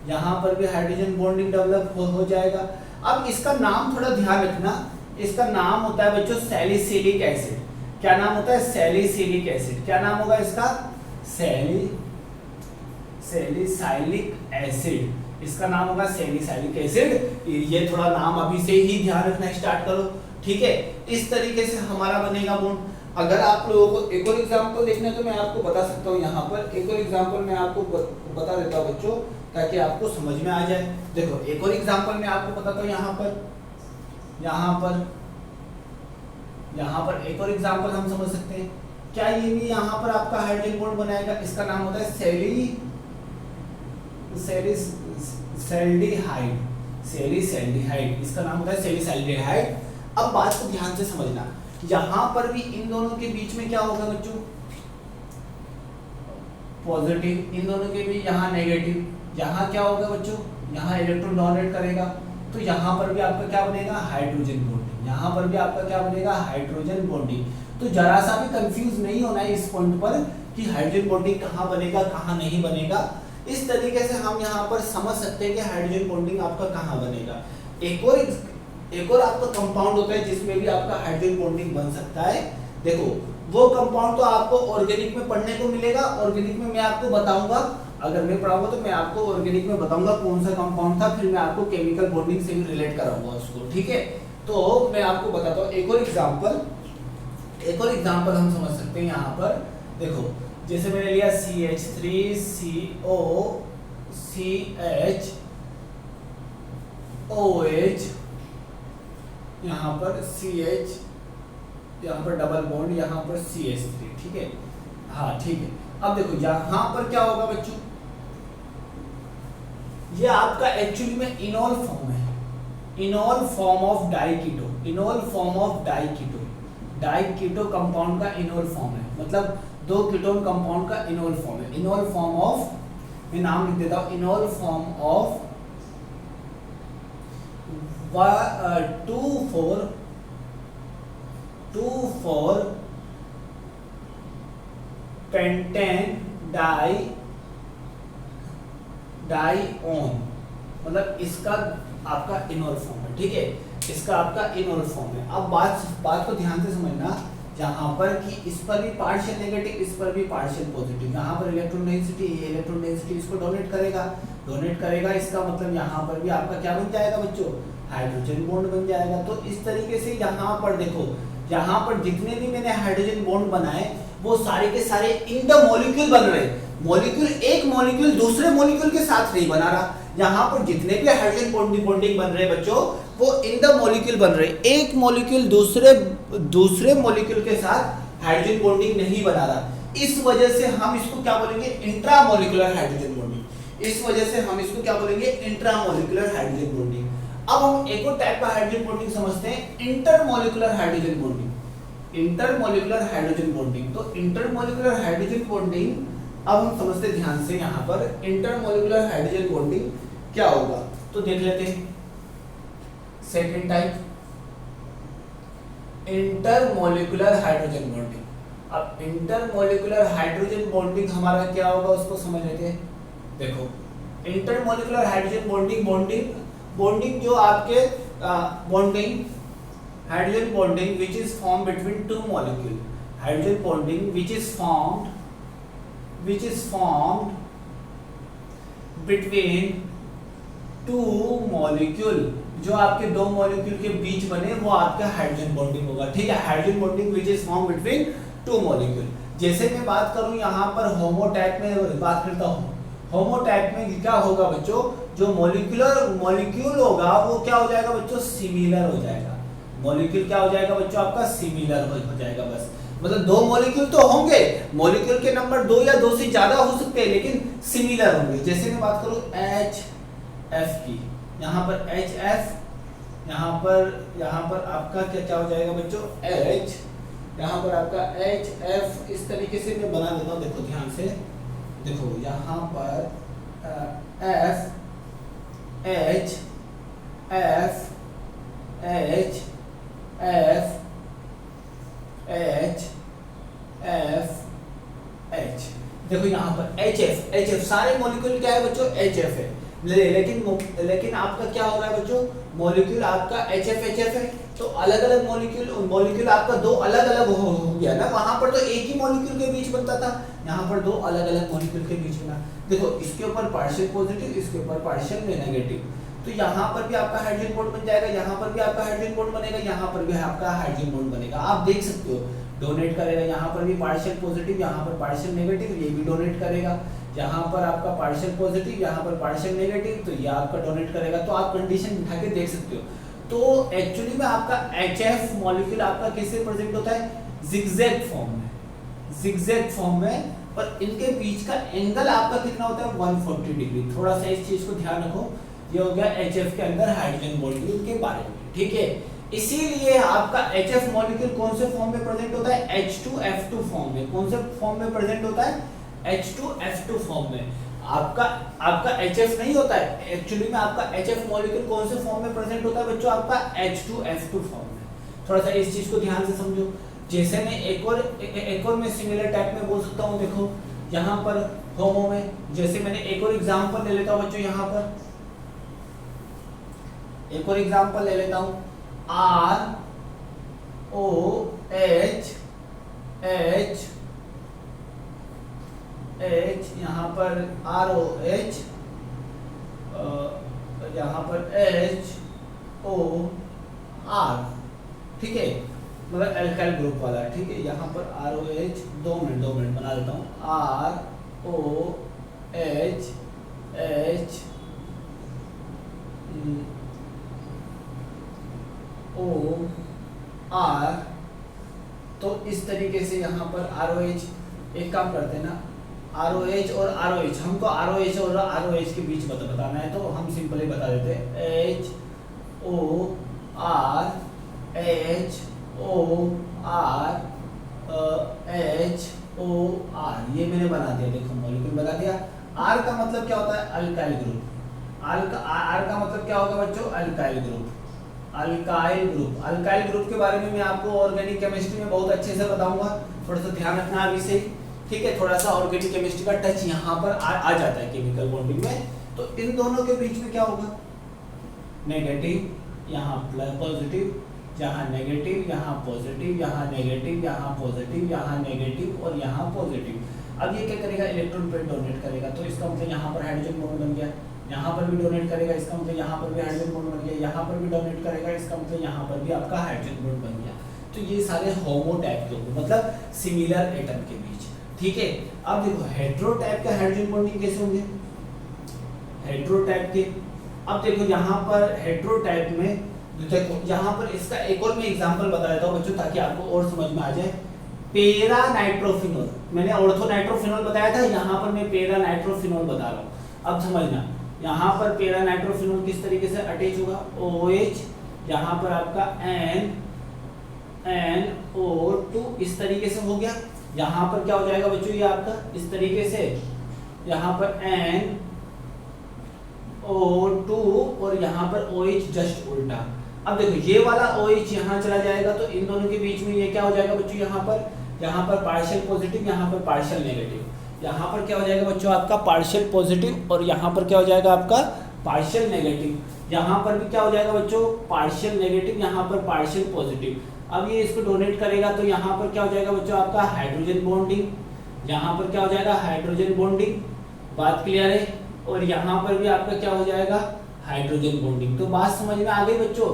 [SPEAKER 1] यहाँ पर भी हाइड्रोजन बॉन्डिंग डेवलप हो जाएगा। अब इसका नाम थोड़ा ध्यान रखना, इसका नाम होता है बच्चों सैलिसिलिक एसिड। क्या नाम होता है? Salicylic acid. क्या नाम होगा इसका? Salicylic acid. इसका नाम होगा सैलिसाइलिक एसिड। ये थोड़ा नाम अभी से ही ध्यान रखना स्टार्ट करो, ठीक है। इस तरीके से हमारा बनेगा बॉन्ड। अगर आप लोगों को एक और एग्जांपल देखना है तो मैं आपको बता सकता हूँ। यहाँ पर एक और एग्जांपल मैं आपको बता देता हूँ बच्चों, ताकि आपको समझ में आ जाए। देखो एक और एग्जांपल मैं आपको बताता हूँ। यहाँ पर एक और एग्जांपल हम समझ सकते हैं। क्या ये भी यहाँ पर आपका हाइड्रोजन बॉन्ड बनाएगा? इसका नाम होता है सैलिसैल्डिहाइड। इसका नाम होता है सैलिसैल्डिहाइड। अब बात को ध्यान से समझना, यहाँ पर भी इन दोनों के बीच में क्या होगा बच्चों? पॉजिटिव। इन दोनों के भी यहाँ नेगेटिव। यहाँ क्या होगा बच्चों? यहाँ इलेक्ट्रॉन डोनेट करेगा, तो यहाँ पर भी आपका क्या बनेगा? Hydrogen bonding. यहाँ पर भी आपका क्या बनेगा, हाइड्रोजन बॉन्डिंग। तो जरा सा भी कंफ्यूज नहीं होना है इस पॉइंट पर कि हाइड्रोजन बॉन्डिंग कहाँ बनेगा कहाँ नहीं बनेगा। इस तरीके से हम यहाँ पर समझ सकते हैं कि हाइड्रोजन बॉन्डिंग आपका कहाँ बनेगा। एक और आपका कंपाउंड होता है जिसमें भी आपका हाइड्रोजन बॉन्डिंग बन सकता है। देखो वो कंपाउंड तो आपको ऑर्गेनिक में पढ़ने को मिलेगा, ऑर्गेनिक में मैं आपको बताऊंगा, अगर मैं पढ़ाऊंगा तो मैं आपको ऑर्गेनिक में बताऊंगा कौन सा कंपाउंड था, फिर मैं आपको केमिकल बॉन्डिंग से भी रिलेट कराऊंगा उसको, ठीक है। तो मैं आपको बताता हूँ एक और एग्जांपल हम समझ सकते हैं यहाँ पर। देखो जैसे मैंने लिया CH3COCHOH, यहाँ पर CH, यहाँ पर डबल बॉन्ड, यहाँ पर CH3, ठीक है। हाँ ठीक है। अब देखो यहाँ पर क्या होगा बच्चों, ये आपका एक्चुअली में इनॉल फॉर्म है, इनॉल form of diketo, इनॉल form of diketo, diketo compound का इनॉल फॉर्म है, मतलब दो कीटोन कंपाउंड का इनॉल फॉर्म है। इनॉल फॉर्म ऑफ, मैं नाम लिख देता हूँ, इनॉल फॉर्म ऑफ 2,4 पेंटेन डाइऑन, मतलब इसका आपका इनॉल फॉर्म है, ठीक है, इसका आपका इनॉल फॉर्म है। अब बात को ध्यान से समझना, यहाँ पर कि इस पर भी पार्शियल नेगेटिव, इस पर भी पार्शियल पॉजिटिव, यहाँ पर इलेक्ट्रॉन डेंसिटी इसको डोनेट करेगा, इसका मतलब यहाँ पर भी आपका क्या बन जाएगा बच्चों, हाइड्रोजन बॉन्ड बन जाएगा। तो इस तरीके से यहाँ पर देखो, यहाँ पर जितने भी मैंने हाइड्रोजन बॉन्ड बनाए वो सारे के सारे इन द मॉलिक्यूल बन रहे, मॉलिक्यूल, एक मॉलिक्यूल दूसरे मॉलिक्यूल के साथ नहीं बना रहा। यहाँ पर जितने भी हाइड्रोजन बॉन्डिंग बन रहे बच्चों वो इन द मॉलिक्यूल बन रहे, एक मॉलिक्यूल दूसरे मॉलिक्यूल के साथ हाइड्रोजन बॉन्डिंग नहीं बना रहा। इस वजह से हम इसको क्या बोलेंगे, इंट्रामोलिकुलर हाइड्रोजन बॉन्डिंग। इस वजह से हम इसको क्या बोलेंगे, इंट्रामोलिकुलर हाइड्रोजन बॉन्डिंग। अब हम एक और टाइप का हाइड्रोजन बॉन्डिंग समझते हैं, intermolecular hydrogen bonding. Intermolecular hydrogen bonding, तो इंटरमोलिकुलर हाइड्रोजन बॉन्डिंग अब हम समझते ध्यान से, यहाँ पर इंटरमोलिकुलर हाइड्रोजन बॉन्डिंग क्या होगा तो देख लेते हैं। Second type intermolecular hydrogen bonding. अब इंटरमोलिकुलर हाइड्रोजन बॉन्डिंग हमारा क्या होगा उसको समझ लेते हैं। देखो इंटरमोलिकुलर हाइड्रोजन बॉन्डिंग जो आपके bonding, hydrogen bonding which is formed between two molecule, hydrogen bonding which is formed between two molecule, जो आपके दो मॉलिक्यूल के बीच बने वो आपका हाइड्रोजन बॉन्डिंग होगा, ठीक है। Hydrogen bonding which is formed between two molecule। जैसे मैं बात करूं यहाँ पर होमोटाइप में बात करता हूँ, होमोटाइप में क्या होगा बच्चों, जो मॉलिक्यूल होगा वो क्या हो जाएगा बच्चों, सिमिलर हो जाएगा। मॉलिक्यूल क्या हो जाएगा बच्चों, आपका सिमिलर हो जाएगा। बस मतलब दो मॉलिक्यूल तो होंगे, मॉलिक्यूल के नंबर दो या दो से ज्यादा हो सकते हैं लेकिन सिमिलर होंगे। जैसे मैं बात करूं HF की, यहाँ पर HF, यहाँ पर आपका क्या हो जाएगा बच्चों, H, यहाँ पर आपका HF। इस तरीके से मैं बना देता हूँ, देखो ध्यान से, देखो यहाँ पर F H F H F H F H, देखो यहाँ पर HF सारे मॉलिक्यूल क्या है बच्चों, HF है, लेकिन आपका क्या हो रहा है बच्चों, मॉलिक्यूल आपका HF है, तो अलग अलग मॉलिक्यूल आपका दो अलग अलग हो गया ना। वहां पर तो एक ही मॉलिक्यूल के बीच बनता था, यहाँ पर दो अलग अलग मॉलिक्यूल के बीच बना। देखो इसके ऊपर पार्शियल पॉजिटिव, इसके ऊपर पार्शियल नेगेटिव, तो यहाँ पर भी आपका हाइड्रोजन बॉन्ड बन जाएगा, यहाँ पर भी आपका हाइड्रोजन बॉन्ड बनेगा, यहाँ पर भी आपका हाइड्रोजन बॉन्ड बनेगा। आप देख सकते हो डोनेट करेगा, यहाँ पर भी पार्शियल पॉजिटिव, यहाँ पर पार्शियल नेगेटिव, ये भी डोनेट करेगा, यहाँ पर आपका पार्शियल पॉजिटिव, यहाँ पर पार्शियल नेगेटिव, तो ये आपका डोनेट करेगा। तो आप कंडीशन बिठा के देख सकते हो। तो एक्चुअली में आपका HF मॉलिक्यूल आपका कैसे प्रेजेंट होता है, जिगजैग फॉर्म में, और इनके बीच का एंगल आपका कितना होता है, 140 डिग्री। थोड़ा सा इस चीज को ध्यान रखो। ये हो गया HF के अंदर हाइड्रोजन मॉलिक्यूल के बारे में, ठीक है। इसीलिए आपका HF मॉलिक्यूल कौन से फॉर्म में प्रेजेंट होता है, H2F2 फॉर्म में। कौन से फॉर्म में प्रेजेंट होता है, H2F2 फॉर्म में। आपका HF नहीं होता है, एक्चुअली में आपका HF मॉलिक्यूल कौन से फॉर्म में प्रेजेंट होता है बच्चों, आपका H2F2 फॉर्म में। थोड़ा सा इस चीज को ध्यान से समझो। जैसे मैं एक और मैं सिमिलर टाइप में बोल सकता हूँ, देखो यहाँ पर होमो में, जैसे मैंने एक और एग्जांपल ले लेता हूँ बच्चों, यहाँ पर एक और एग्जांपल ले लेता हूँ, ROH यहाँ पर ROH, यहाँ पर HOR, ठीक है, मतलब एल्काइल ग्रुप वाला, ठीक है। यहाँ पर ROH, 2 मिनट बना देता हूँ, ROHHOR। तो इस तरीके से यहाँ पर ROH, एक काम करते हैं ना, ROH और ROH, हमको ROH और ROH के बीच बताना है, तो हम सिंपली बता देते हैं HOR HOR, ये मैंने बना दिया, देखो मॉलिक्यूल बना दिया। R का मतलब क्या होता है? Alkyl group. R का मतलब क्या होगा बच्चों? Alkyl group. अल्काइल ग्रुप के बारे में मैं आपको ऑर्गेनिक केमिस्ट्री में बहुत अच्छे से बताऊंगा, थोड़ा सा ध्यान रखना अभी से, ठीक है। थोड़ा सा ऑर्गेनिक केमिस्ट्री का टच यहाँ पर आ जाता है केमिकल बॉन्डिंग में। तो इन दोनों के बीच में क्या होगा? नेगेटिव, यहाँ प्लस पॉजिटिव, यहाँ नेगेटिव, यहाँ पॉजिटिव, यहाँ नेगेटिव, यहाँ पॉजिटिव, यहाँ नेगेटिव और यहाँ पॉजिटिव। अब ये क्या करेगा? इलेक्ट्रॉन पेयर डोनेट करेगा, तो इसका मतलब यहाँ पर हाइड्रोजन बॉन्ड बन गया, यहाँ पर भी डोनेट करेगा, इसका मतलब यहाँ पर भी हाइड्रोजन बॉन्ड बन गया, यहाँ पर भी डोनेट करेगा, इसका मतलब यहाँ पर भी आपका हाइड्रोजन बॉन्ड बन गया। तो ये सारे होमो टाइप के होंगे, मतलब सिमिलर एटम के बीच, ठीक है। अब देखो हेटेरो टाइप के हाइड्रोजन बॉन्डिंग कैसे होंगे? हेटेरो टाइप के, अब देखो यहाँ पर हेटेरो टाइप में देखो, यहाँ पर इसका एक और मैं एग्जांपल बता देता हूँ बच्चों, ताकि आपको और समझ में आ जाए। पेरा नाइट्रोफिनॉल, मैंने ऑर्थो नाइट्रोफिनॉल बताया था, यहाँ पर मैं पेरा नाइट्रोफिनॉल बता रहा हूँ। अब समझना, यहाँ पर पेरा नाइट्रोफिनॉल किस तरीके से अटैच होगा? OH, यहाँ पर आपका NO2 इस तरीके से हो गया। यहाँ पर क्या हो जाएगा बच्चों? ये आपका इस तरीके से, यहाँ पर NO2 और यहाँ पर OH जस्ट उल्टा। अब देखो ये वाला OH यहाँ चला जाएगा, तो इन दोनों के बीच में ये क्या हो जाएगा बच्चों? यहाँ पर पार्शियल पॉजिटिव, यहाँ पर पार्शियल नेगेटिव। यहाँ पर क्या हो जाएगा बच्चों? आपका पार्शियल पॉजिटिव और यहाँ पर क्या हो जाएगा? आपका पार्शियल नेगेटिव। यहाँ पर भी क्या हो जाएगा बच्चों? पार्शियल नेगेटिव, यहाँ पर पार्शियल पॉजिटिव। अब ये इसको डोनेट करेगा, तो यहाँ पर क्या हो जाएगा बच्चों? आपका हाइड्रोजन बॉन्डिंग। यहाँ पर क्या हो जाएगा? Hydrogen bonding. बात क्लियर है? और यहाँ पर भी आपका क्या हो जाएगा? Hydrogen bonding. तो बात समझ में आ गई बच्चों?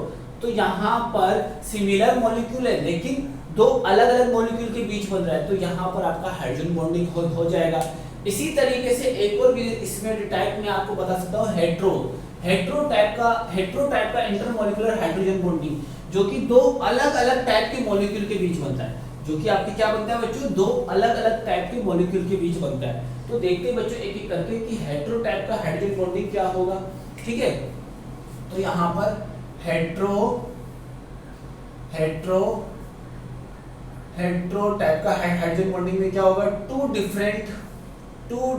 [SPEAKER 1] तो यहाँ पर सिमिलर मॉलिक्यूल है, लेकिन दो अलग अलग मॉलिक्यूल के बीच बन रहा है, तो यहाँ पर आपका हाइड्रोजन बॉन्डिंग हो जाएगा। इसी तरीके से एक और भी इसमें टाइप में आपको बता सकता हूँ, हेटेरो टाइप का इंटरमॉलिक्यूलर हाइड्रोजन बॉन्डिंग, जो कि दो अलग अलग टाइप के मॉलिक्यूल के बीच बनता है। जो कि आपके क्या बनता है बच्चों? दो अलग अलग टाइप के मॉलिक्यूल के बीच बनता है। तो देखते हैं बच्चों एक एक करके कि हेटेरो टाइप का हाइड्रोजन बॉन्डिंग क्या होगा, ठीक है। तो यहाँ पर हेटेरो टाइप का हाइड्रोजन बॉन्डिंग में क्या होगा? टू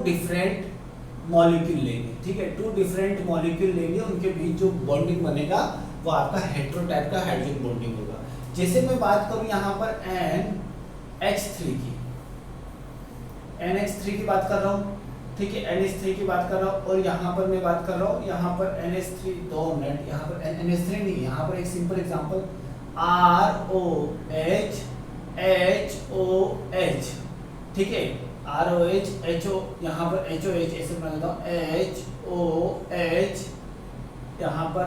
[SPEAKER 1] डिफरेंट मॉलिक्यूल लेंगे, ठीक है। टू डिफरेंट मॉलिक्यूल लेंगे, उनके बीच जो बॉन्डिंग बनेगा वो आपका हेटेरो टाइप का हाइड्रोजन बॉन्डिंग होगा। जैसे मैं बात करूं यहाँ पर NH3 की बात कर रहा हूँ, ठीक है, NH3 की बात कर रहा हूँ। और यहाँ पर मैं बात कर रहा हूँ, यहाँ पर NH3, 2 मिनट, यहाँ पर NH3 नहीं, यहाँ पर एक सिंपल एग्जांपल ROH HOH, ठीक है, ROH HO, यहाँ पर HOH ऐसे बना देता हूँ, HOH, यहाँ पर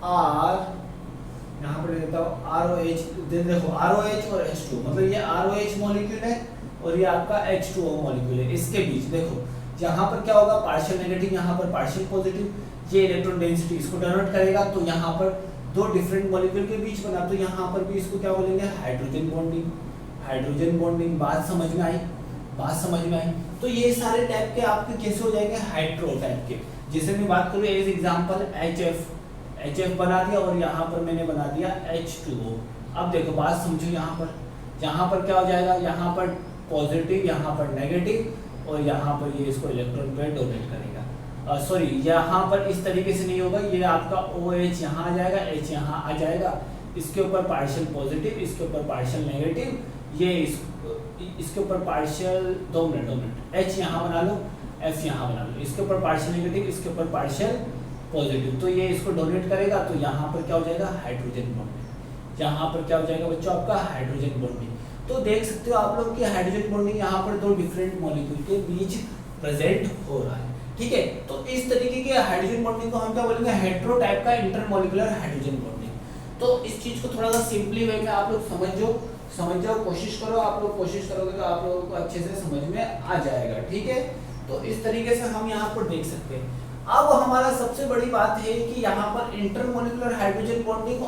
[SPEAKER 1] R, यहाँ पर देता हूँ ROH। देखो ROH और H2, मतलब ये ROH मॉलिक्यूल है और ये आपका H2O मॉलिक्यूल है। इसके बीच देखो यहाँ पर क्या होगा? पार्शियल नेगेटिव, यहाँ पर पार्शियल पॉजिटिव। ये इलेक्ट्रॉन डेंसिटी इसको डोनेट करेगा, तो यहाँ पर दो डिफरेंट मॉलिक्यूल के बीच बना, तो यहाँ पर भी इसको क्या बोलेंगे? Hydrogen bonding. बात समझ में आई? तो ये सारे टाइप के आपके कैसे हो जाएंगे? हेटेरो टाइप के। जैसे मैं बात करूँ एज एग्जांपल HF बना दिया, और यहाँ पर मैंने बना दिया H2O। अब देखो बात समझो, यहाँ पर क्या हो जाएगा? यहाँ पर पॉजिटिव, यहाँ पर नेगेटिव, और यहाँ पर ये इसको इलेक्ट्रॉन पेयर डोनेट करेगा। सॉरी यहाँ पर इस तरीके से नहीं होगा, ये आपका OH यहाँ आ जाएगा, H यहाँ आ जाएगा, इसके ऊपर पार्शियल पॉजिटिव, इसके ऊपर पार्शियल नेगेटिव, ये इसके ऊपर पार्शियल, 2 मिनट, H यहाँ बना लो, F यहाँ बना लो, इसके ऊपर पार्शियल नेगेटिव, इसके ऊपर पार्शियल पॉजिटिव, तो ये इसको डोनेट करेगा, तो यहाँ पर क्या हो जाएगा हाइड्रोजन बॉन्डिंग, यहाँ पर क्या हो जाएगा बच्चों आपका हाइड्रोजन बॉन्डिंग। तो देख सकते हो आप लोग कि हाइड्रोजन बॉन्डिंग यहाँ पर 2 डिफरेंट मॉलिक्यूल के बीच प्रेजेंट हो रहा है, ठीक है। तो इस तरीके के हाइड्रोजन बॉन्डिंग को हम क्या बोलेंगे, हेटेरो टाइप का इंटरमॉलिक्यूलर हाइड्रोजन बॉन्डिंग। तो इस चीज को थोड़ा सा सिंपली वे में आप लोग समझ जाओ, कोशिश करो, आप लोग कोशिश करोगे तो आप लोगों को अच्छे से समझ में आ जाएगा, ठीक है। तो इस तरीके से हम यहाँ पर देख सकते हैं। अब हमारा सबसे बड़ी बात है कि यहाँ पर इंटरमॉलिक्यूलर हाइड्रोजन बॉन्डिंग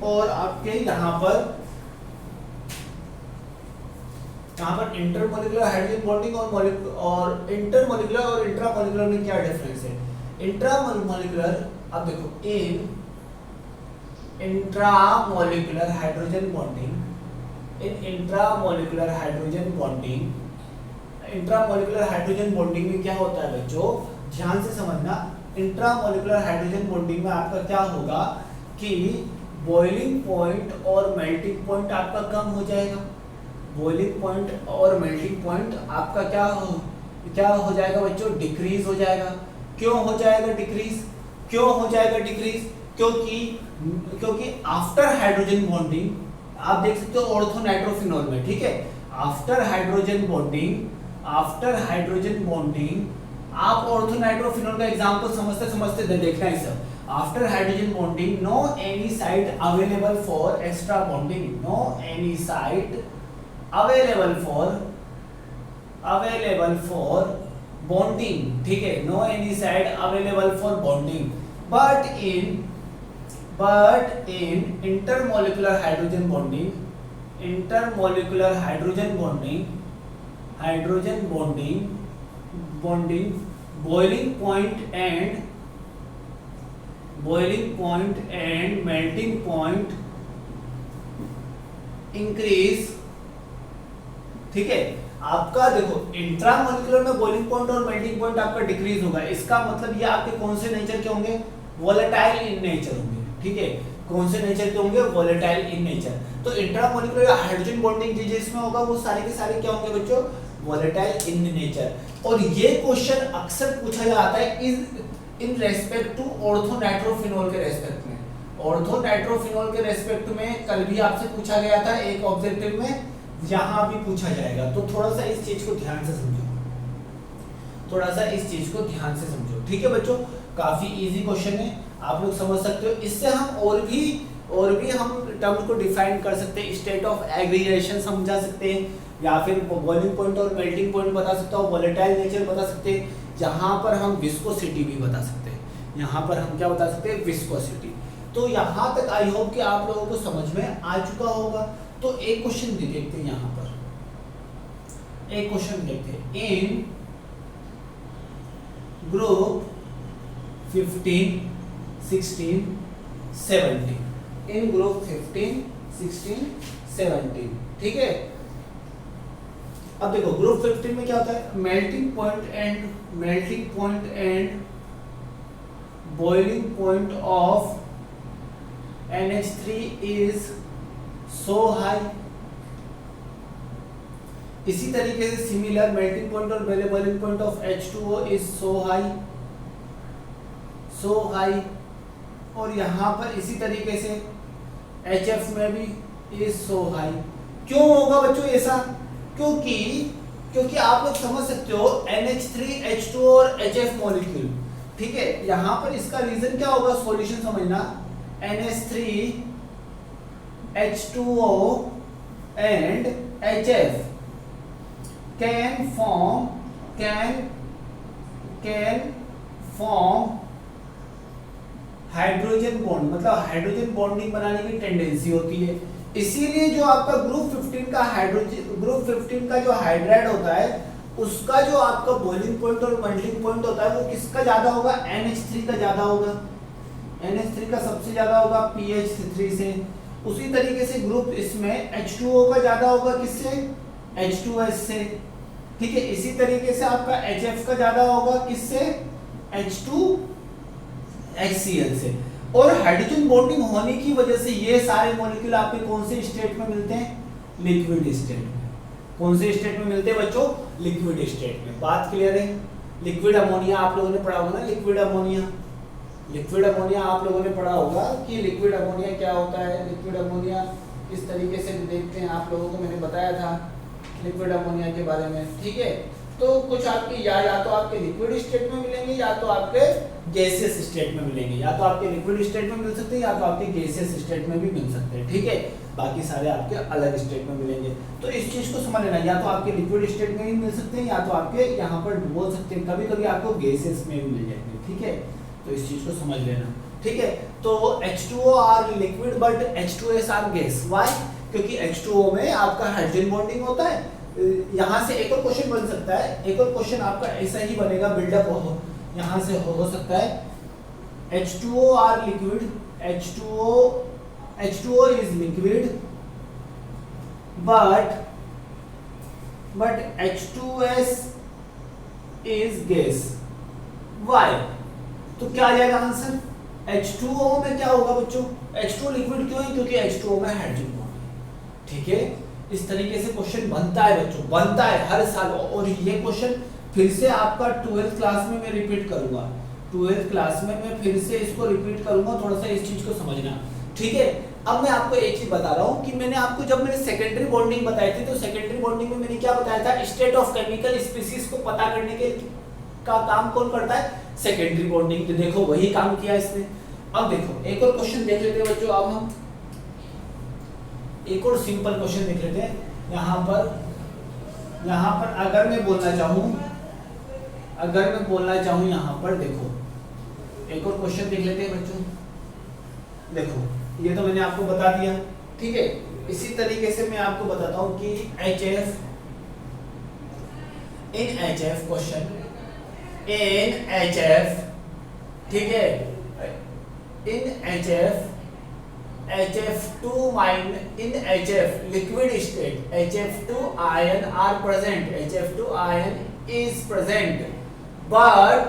[SPEAKER 1] और आपके यहाँ पर इंटरमॉलिक्यूलर हाइड्रोजन बॉन्डिंग और इंटरमॉलिक्यूलर और इंट्रामॉलिक्यूलर में क्या डिफरेंस है। इंट्रामॉलिक्यूलर, अब देखो, इन intramolecular hydrogen bonding, intramolecular hydrogen bonding में क्या होता है बच्चों, ध्यान से समझना। इंट्रामॉलिक्यूलर हाइड्रोजन बॉन्डिंग में आपका क्या होगा कि बॉइलिंग पॉइंट और मेल्टिंग पॉइंट आपका कम हो जाएगा। बॉइलिंग पॉइंट और मेल्टिंग पॉइंट आपका क्या हो जाएगा बच्चों, डिक्रीज हो जाएगा। क्यों हो जाएगा डिक्रीज? क्योंकि आफ्टर हाइड्रोजन बॉन्डिंग आप देख सकते हो ऑर्थो नाइट्रोफिनॉल में, ठीक है। आफ्टर हाइड्रोजन बॉन्डिंग आप ऑर्थो नाइट्रोफिनॉल का एग्जांपल समझते देखना है सब। After hydrogen bonding, no any site available for extra bonding, no any site available for bonding, ठीक है, no any side available for bonding, but in intermolecular hydrogen bonding boiling point and melting point increase, ठीक है। आपका देखो intramolecular में boiling point और melting point आपका decrease होगा, इसका मतलब ये आपके कौन से नेचर के होंगे, वोलेटाइल इन नेचर होंगे, ठीक है। कौन से नेचर के होंगे, वोलेटाइल इन नेचर। तो इंट्रामॉलिक्यूलर हाइड्रोजन बॉन्डिंग जिसमें होगा वो सारे के सारे क्या होंगे बच्चों, वोलेटाइल इन नेचर। और ये क्वेश्चन अक्सर पूछा जाता है in respect to ortho nitrophenol के रेस्पेक्ट में। ऑर्थो नाइट्रोफिनॉल के रेस्पेक्ट में कल भी आपसे पूछा गया था एक ऑब्जेक्टिव में, यहाँ भी पूछा जाएगा। तो थोड़ा सा इस चीज को ध्यान से समझो, ठीक है बच्चों। काफी इजी क्वेश्चन है, आप लोग समझ सकते हो। इससे हम और भी हम टर्म को डिफाइन कर सकते हैं। स्टेट ऑफ एग्रीगेशन समझा सकते हैं, या फिर बॉइलिंग पॉइंट और मेल्टिंग पॉइंट बता सकता हूँ, वोलेटाइल नेचर बता सकते हैं। यहाँ पर हम विस्कोसिटी भी बता सकते हैं, यहाँ पर हम क्या बता सकते हैं, विस्कोसिटी। तो यहाँ तक आई होप कि आप लोगों को समझ में आ चुका होगा। तो एक क्वेश्चन देखते हैं, यहाँ पर एक क्वेश्चन देखते हैं। इन ग्रुप 15, 16, 17, इन ग्रुप 15, 16, 17, ठीक है। अब देखो ग्रुप 15 में क्या होता है, melting point and boiling point of NH3 is so high. इसी तरीके से सिमिलर मेल्टिंग पॉइंट और boiling point of H2O is so high. और यहाँ पर इसी तरीके से HF में भी इज सो हाई। क्यों होगा बच्चों ऐसा? क्योंकि आप लोग समझ सकते हो NH3, H2O और HF मॉलिक्यूल, ठीक है। यहाँ पर इसका रीजन क्या होगा, सॉल्यूशन समझना। NH3, H2O and HF can form hydrogen bond, मतलब हाइड्रोजन बॉन्डिंग बनाने की टेंडेंसी होती है। इसीलिए जो आपका ग्रुप 15 का जो हाइड्राइड होता है, उसका जो आपका बॉइलिंग पॉइंट और मेल्टिंग पॉइंट होता है वो किसका ज्यादा होगा, NH3 का ज्यादा होगा। NH3 का सबसे ज्यादा होगा PH3 से। उसी तरीके से ग्रुप इसमें H2O का ज्यादा होगा किससे, H2S से। ठीक है। इसी तरीके से आपका HF का ज्यादा होगा किससे, H2HCl से। और हाइड्रोजन बॉन्डिंग होने की वजह से ये सारे मॉलिक्यूल आपके कौन से स्टेट में मिलते हैं, लिक्विड स्टेट में। कौन से स्टेट में मिलते हैं बच्चों, लिक्विड स्टेट में। बात क्लियर है। लिक्विड अमोनिया आप लोगों ने पढ़ा होगा ना, लिक्विड अमोनिया। लिक्विड अमोनिया आप लोगों ने पढ़ा होगा कि लिक्विड अमोनिया क्या होता है। लिक्विड अमोनिया इस तरीके से देखते हैं, आप लोगों को मैंने बताया था लिक्विड अमोनिया के बारे में, ठीक है। तो कुछ आपके या तो आपके लिक्विड स्टेट में मिलेंगे या तो आपके गैसियस स्टेट में मिलेंगे। या तो आपके लिक्विड स्टेट में मिल सकते हैं या तो आपके गैसियस स्टेट में भी मिल सकते हैं, ठीक है। बाकी सारे आपके अलग स्टेट में मिलेंगे। तो इस चीज को समझ लेना, या तो आपके लिक्विड स्टेट में भी मिल सकते हैं या तो आपके यहाँ पर बोल सकते हैं कभी कभी आपको गैसेस में भी मिल जाएंगे, ठीक है। तो इस चीज को समझ लेना, ठीक है। तो H2O are liquid but H2S are gas. Why? क्योंकि H2O में आपका हाइड्रोजन बॉन्डिंग होता है। यहाँ से एक और क्वेश्चन बन सकता है, एक और क्वेश्चन आपका ऐसा ही बनेगा, बिल्डअप हो यहाँ से हो सकता है। H2O are liquid, H2O is liquid but H2S is gas. Why? तो क्या आ जाएगा आंसर? H2O में क्या होगा बच्चों? H2O लिक्विड क्यों है? क्योंकि H2O में हाइड्रोजन बॉन्ड है, ठीक है। इस तरीके से क्वेश्चन बनता है बच्चों, बनता है हर साल। और ये क्वेश्चन फिर से आपका 12th क्लास में मैं रिपीट करूंगा। 12th क्लास में मैं फिर से इसको रिपीट करूंगा, थोड़ा सा इस चीज को समझना, ठीक है। अब मैं आपको एक चीज बता रहा हूं कि मैंने आपको जब मैंने सेकेंडरी बॉन्डिंग बताई थी, तो सेकेंडरी बॉन्डिंग में मैंने क्या बताया था, स्टेट ऑफ केमिकल स्पीशीज को पता करने के का काम कौन करता है, सेकेंडरी बॉन्डिंग। तो देखो वही काम किया इसने। अब देखो एक और क्वेश्चन देख लेते हैं बच्चों। अब हम एक और सिंपल क्वेश्चन देख लेते हैं। यहाँ पर अगर मैं बोलना चाहूँ यहाँ पर देखो एक और क्वेश्चन देख लेते हैं बच्चों। देखो ये तो मैंने आपको बता दिया, ठीक है। इसी तरीके से मैं आपको बताता हूँ कि HF क्वेश्चन इन HF, ठीक है, इन HF2 minus in HF liquid state HF2 ion are present, HF2 ion is present, but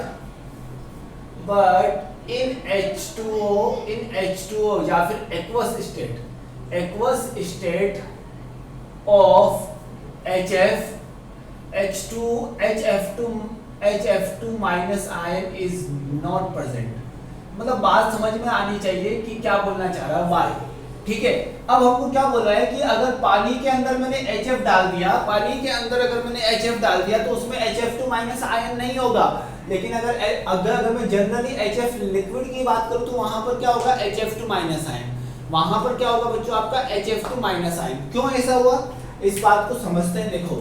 [SPEAKER 1] in H2O या फिर aqueous state of HF2 minus ion is not present। मतलब बात समझ में आनी चाहिए कि क्या बोलना चाह रहा है, वाई, ठीक है। अब हमको क्या बोल रहा है कि अगर पानी के अंदर मैंने HF डाल दिया, तो उसमें HF2 माइनस आयन नहीं होगा। लेकिन अगर मैं जनरली HF लिक्विड की बात करूं तो वहां पर क्या होगा, HF2 माइनस आयन। वहां पर क्या होगा बच्चों आपका HF2 माइनस आयन। क्यों ऐसा हुआ, इस बात को समझते हैं। देखो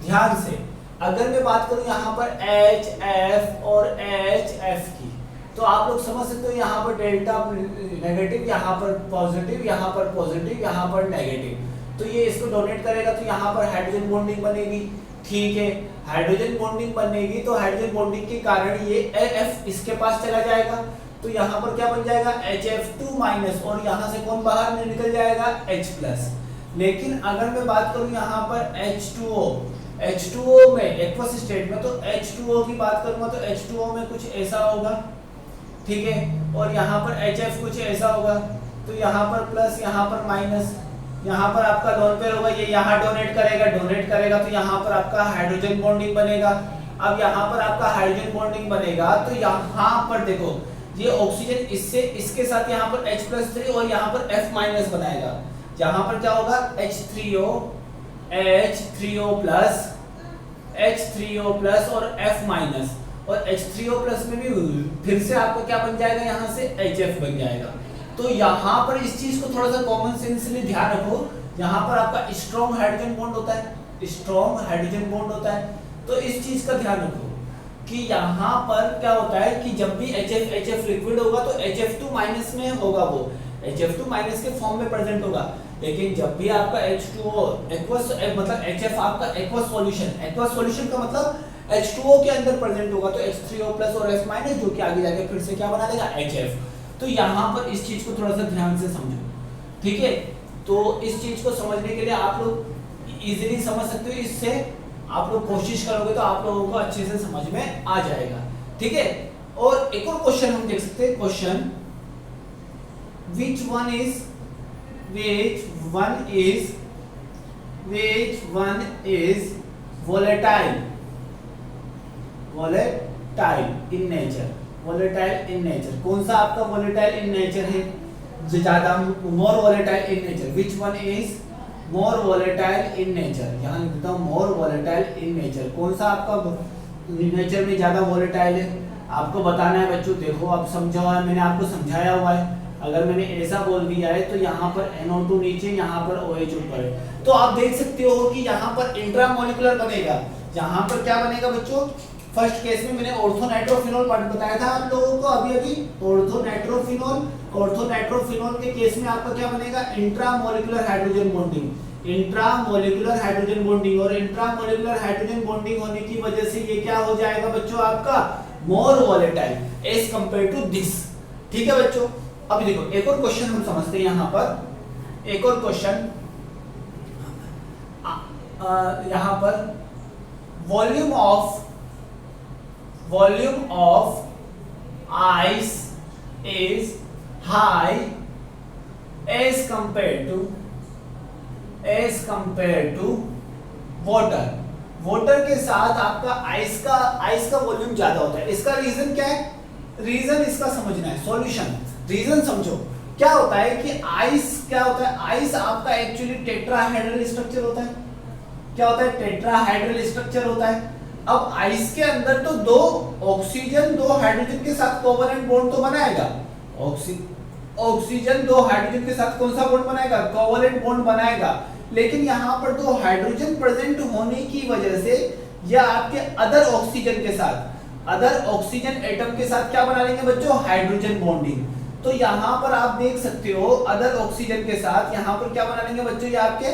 [SPEAKER 1] ध्यान से, अगर मैं बात करूं यहाँ पर HF और HF की, तो आप लोग समझ सकते हो यहाँ पर डेल्टा नेगेटिव, यहाँ पर पॉजिटिव, यहाँ पर पॉजिटिव, यहाँ पर नेगेटिव। तो ये इसको डोनेट करेगा तो यहाँ पर हाइड्रोजन बॉन्डिंग बनेगी, ठीक है। हाइड्रोजन बॉन्डिंग बनेगी तो हाइड्रोजन बॉन्डिंग के कारण ये F इसके पास चला जाएगा, तो यहाँ पर क्या बन जाएगा HF2 माइनस, और यहाँ से कौन बाहर निकल जाएगा H प्लस। लेकिन अगर मैं बात करूँ यहाँ पर H2O में एक्वस स्टेट में, तो H2O की बात करूंगा तो H2O में कुछ ऐसा होगा, ठीक है। और यहाँ पर HF कुछ ऐसा होगा, तो यहाँ पर प्लस, यहाँ पर माइनस, यहाँ पर आपका लोन पेयर होगा, ये यहाँ डोनेट करेगा तो यहाँ पर आपका हाइड्रोजन बॉन्डिंग बनेगा। अब यहाँ पर आपका हाइड्रोजन बॉन्डिंग बनेगा तो यहाँ पर देखो ये ऑक्सीजन इसके साथ यहाँ पर H+3 और यहाँ पर F- बनाएगा। यहाँ पर क्या होगा H3O प्लस और F- और H3O प्लस में भी फिर से आपको क्या बन जाएगा, यहाँ से HF बन जाएगा। तो यहाँ पर इस चीज को थोड़ा सा कॉमन सेंस से ध्यान रखो। यहाँ पर आपका स्ट्रॉन्ग हाइड्रोजन बॉन्ड होता है, तो इस चीज का ध्यान रखो कि यहाँ पर क्या होता है कि जब भी HF लिक्विड होगा तो HF2 माइनस में होगा, वो HF2 माइनस के फॉर्म में प्रेजेंट होगा। लेकिन जब भी आपका H2O एक्वस, मतलब HF आपका एक्वस सॉल्यूशन का मतलब H2O के अंदर प्रेजेंट होगा, तो H3O प्लस और F माइनस, जो कि आगे जाके फिर से क्या बना देगा HF। तो यहाँ पर इस चीज को थोड़ा सा ध्यान से समझो, ठीक है। तो इस चीज को समझने के लिए आप लोग इजीली समझ सकते हो इससे आप लोग कोशिश करोगे तो आप लोगों को अच्छे से समझ में आ जाएगा, ठीक है। और एक और क्वेश्चन हम देख सकते हैं, question which one is volatile in nature, volatile in nature, कौन सा आपका volatile in nature है, जो ज्यादा more volatile in nature, which one is more volatile in nature, यहाँ लिख देता हूँ more volatile in nature, कौन सा आपका नेचर में ज्यादा volatile है, आपको बताना है बच्चों। देखो आप समझा हुआ है, मैंने आपको समझाया हुआ है। अगर मैंने ऐसा बोल दिया है तो यहाँ पर NO2 नीचे, यहाँ पर OH ऊपर है, तो आप देख सकते हो कि यहाँ पर इंट्रामोलिकुलर बनेगा। यहाँ पर क्या बनेगा बच्चों, फर्स्ट केस में मैंने ऑर्थोनाइट्रोफिनॉल बताया था आप लोगों को अभी ऑर्थोनाइट्रोफिनॉल के केस में आपका क्या बनेगा, intramolecular hydrogen bonding, intramolecular hydrogen bonding. और इंट्रामोलिकुलर हाइड्रोजन बॉन्डिंग होने की वजह से ये क्या हो जाएगा बच्चों, आपका more volatile as compare to this, ठीक है बच्चों। अब देखो एक और क्वेश्चन हम समझते हैं, यहाँ पर एक और क्वेश्चन, यहाँ पर volume of ice is high as compare to water के साथ आपका आइस का वॉल्यूम ज्यादा होता है। इसका रीजन क्या है, रीजन इसका समझना है, सॉल्यूशन रीजन समझो। क्या होता है कि आइस क्या होता है, आइस आपका एक्चुअली टेट्राहेड्रल स्ट्रक्चर होता है। क्या होता है, टेट्राहेड्रल स्ट्रक्चर होता है। अब आइस के अंदर तो दो ऑक्सीजन दो हाइड्रोजन के साथ कोवलेंट बॉन्ड तो बनाएगा, ऑक्सीजन दो हाइड्रोजन के साथ कौन सा बॉन्ड बनाएगा, कोवलेंट बॉन्ड बनाएगा। लेकिन यहाँ पर दो हाइड्रोजन प्रेजेंट होने की वजह से या आपके अदर ऑक्सीजन के साथ, अदर ऑक्सीजन एटम के साथ क्या बना लेंगे बच्चों, हाइड्रोजन बॉन्डिंग। तो यहाँ पर आप देख सकते हो अदर ऑक्सीजन के साथ यहाँ पर क्या बना लेंगे बच्चों, ये आपके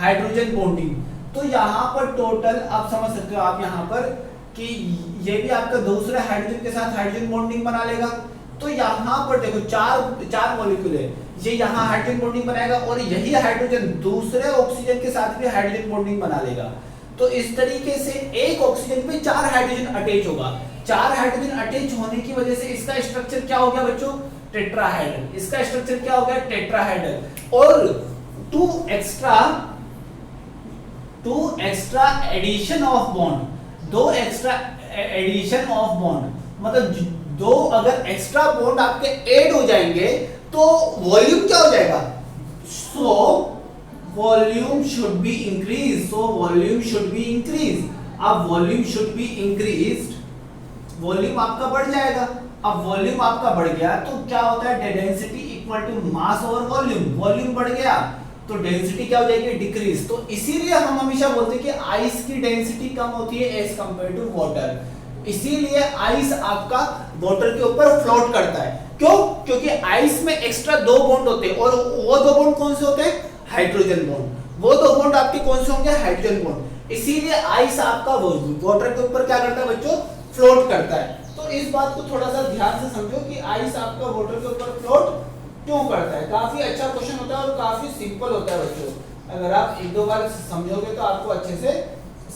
[SPEAKER 1] हाइड्रोजन बॉन्डिंग। तो यहाँ पर टोटल आप समझ सकते हो आप यहाँ पर कि ये भी आपका दूसरे हाइड्रोजन के साथ हाइड्रोजन बॉन्डिंग बना लेगा। तो यहाँ पर देखो चार मॉलिक्यूल है, ये यहाँ हाइड्रोजन बॉन्डिंग बनाएगा और यही हाइड्रोजन दूसरे ऑक्सीजन के साथ भी हाइड्रोजन बॉन्डिंग बना लेगा। तो इस तरीके से एक ऑक्सीजन पे 4 हाइड्रोजन अटैच होगा। 4 हाइड्रोजन अटैच होने की वजह से इसका स्ट्रक्चर क्या हो गया बच्चों, टेट्राहेड्रल। इसका स्ट्रक्चर क्या हो गया, टेट्राहेड्रल। और two extra addition of bond, 2 extra addition of bond, मतलब 2 अगर एक्स्ट्रा बॉन्ड आपके ऐड हो जाएंगे तो वॉल्यूम क्या हो जाएगा, so volume should be increase, अब volume should be increased, volume आपका बढ़ जाएगा। अब वॉल्यूम आपका बढ़ गया तो क्या होता है, density equal to mass over volume, volume बढ़ गया तो डेंसिटी क्या हो जाएगी, डिक्रीज। तो इसीलिए हम हमेशा बोलते हैं कि आइस की डेंसिटी कम होती है एज कंपेयर टू वाटर, इसीलिए आइस आपका वाटर के ऊपर फ्लोट करता है। क्यों, क्योंकि आइस में एक्स्ट्रा 2 बॉन्ड होते हैं और वो 2 बॉन्ड कौन से होते हैं, हाइड्रोजन बॉन्ड। वो 2 बॉन्ड आपके कौन से होंगे, हाइड्रोजन बॉन्ड। इसीलिए आइस आपका वाटर के ऊपर क्या करता है बच्चों, फ्लोट करता है। तो इस बात को थोड़ा सा ध्यान से समझो कि आइस आपका वाटर के ऊपर फ्लोट क्यों करता है। काफी अच्छा क्वेश्चन होता है और काफी सिंपल होता है बच्चों, अगर आप 1-2 बार समझोगे तो आपको अच्छे से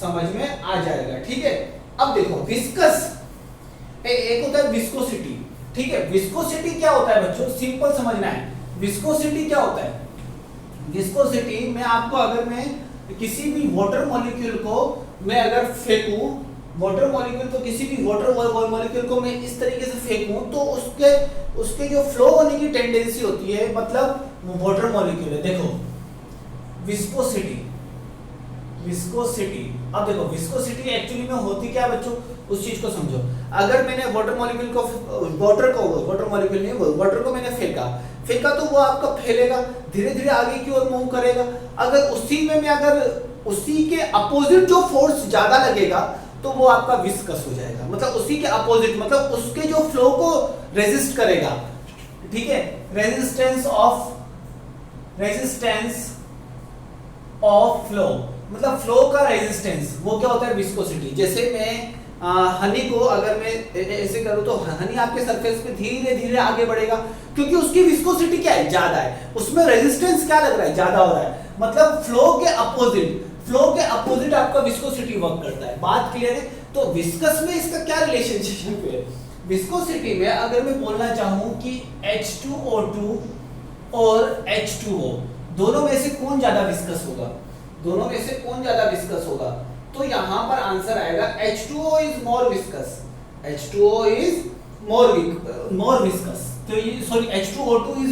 [SPEAKER 1] समझ में आ जाएगा, ठीक है। अब देखो विस्कस, एक होता है विस्कोसिटी, ठीक है। विस्कोसिटी क्या होता है बच्चों, सिंपल समझना है। विस्कोसिटी क्या होता है, विस्कोसिटी में आपको, अगर मैं किसी भी वाटर मॉलिक्यूल को मैं अगर फेंकूं, वाटर मॉलिक्यूल को किसी भी वाटर मॉलिक्यूल को मैं इस तरीके से फेंकूं तो उसके जो फ्लो होने की टेंडेंसी होती है, मतलब वो वाटर मॉलिक्यूल है। देखो विस्कोसिटी, अब देखो विस्कोसिटी एक्चुअली में होती क्या है बच्चों, उस चीज को समझो। अगर मैंने वाटर को मैंने फेंका तो वो आपका फैलेगा, धीरे धीरे आगे की ओर मूव करेगा। अगर उसी में मैं अगर उसी के अपोजिट जो फोर्स ज्यादा लगेगा तो वो आपका विस्कस हो जाएगा, मतलब उसी के अपोजिट, मतलब उसके जो फ्लो को रेजिस्ट करेगा, ठीक है। रेजिस्टेंस ऑफ फ्लो, मतलब फ्लो का रेजिस्टेंस, वो क्या होता है, विस्कोसिटी। जैसे मैं हनी को अगर मैं ऐसे करूं तो हनी आपके सरफेस पे धीरे धीरे आगे बढ़ेगा, क्योंकि उसकी विस्कोसिटी क्या है, ज्यादा है, उसमें रेजिस्टेंस क्या लग रहा है, ज्यादा हो रहा है। मतलब फ्लो के अपोजिट, फ्लो के अपोजिट आपका विस्कोसिटी वर्क करता है। बात क्लियर है? तो विस्कस में इसका क्या रिलेशनशिप है? विस्कोसिटी में अगर मैं बोलना चाहूं कि H2O2 और H2O दोनों में से कौन ज्यादा विस्कस होगा, दोनों में से कौन ज्यादा विस्कस होगा, तो यहां पर आंसर आएगा H2O is more viscous, H2O is more viscous. तो ये sorry H2O2 is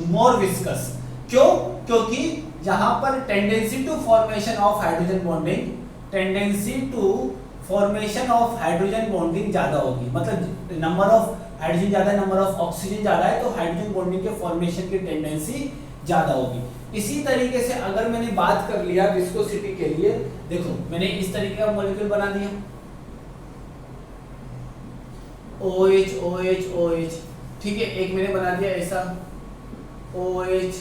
[SPEAKER 1] more viscous. क्यों? क्योंकि यहां पर tendency to formation of hydrogen bonding, tendency to formation of hydrogen bonding ज्यादा होगी, मतलब नंबर ऑफ हाइड्रोजन ज्यादा है, नंबर ऑफ ऑक्सीजन ज्यादा है, तो हाइड्रोजन बॉन्डिंग के फॉर्मेशन की टेंडेंसी ज्यादा होगी। इसी तरीके से अगर मैंने बात कर लिया विस्कोसिटी के लिए, देखो मैंने इस तरीके का मॉलिक्यूल बना दिया OH OH OH, ठीक है, एक मैंने बना दिया ऐसा OH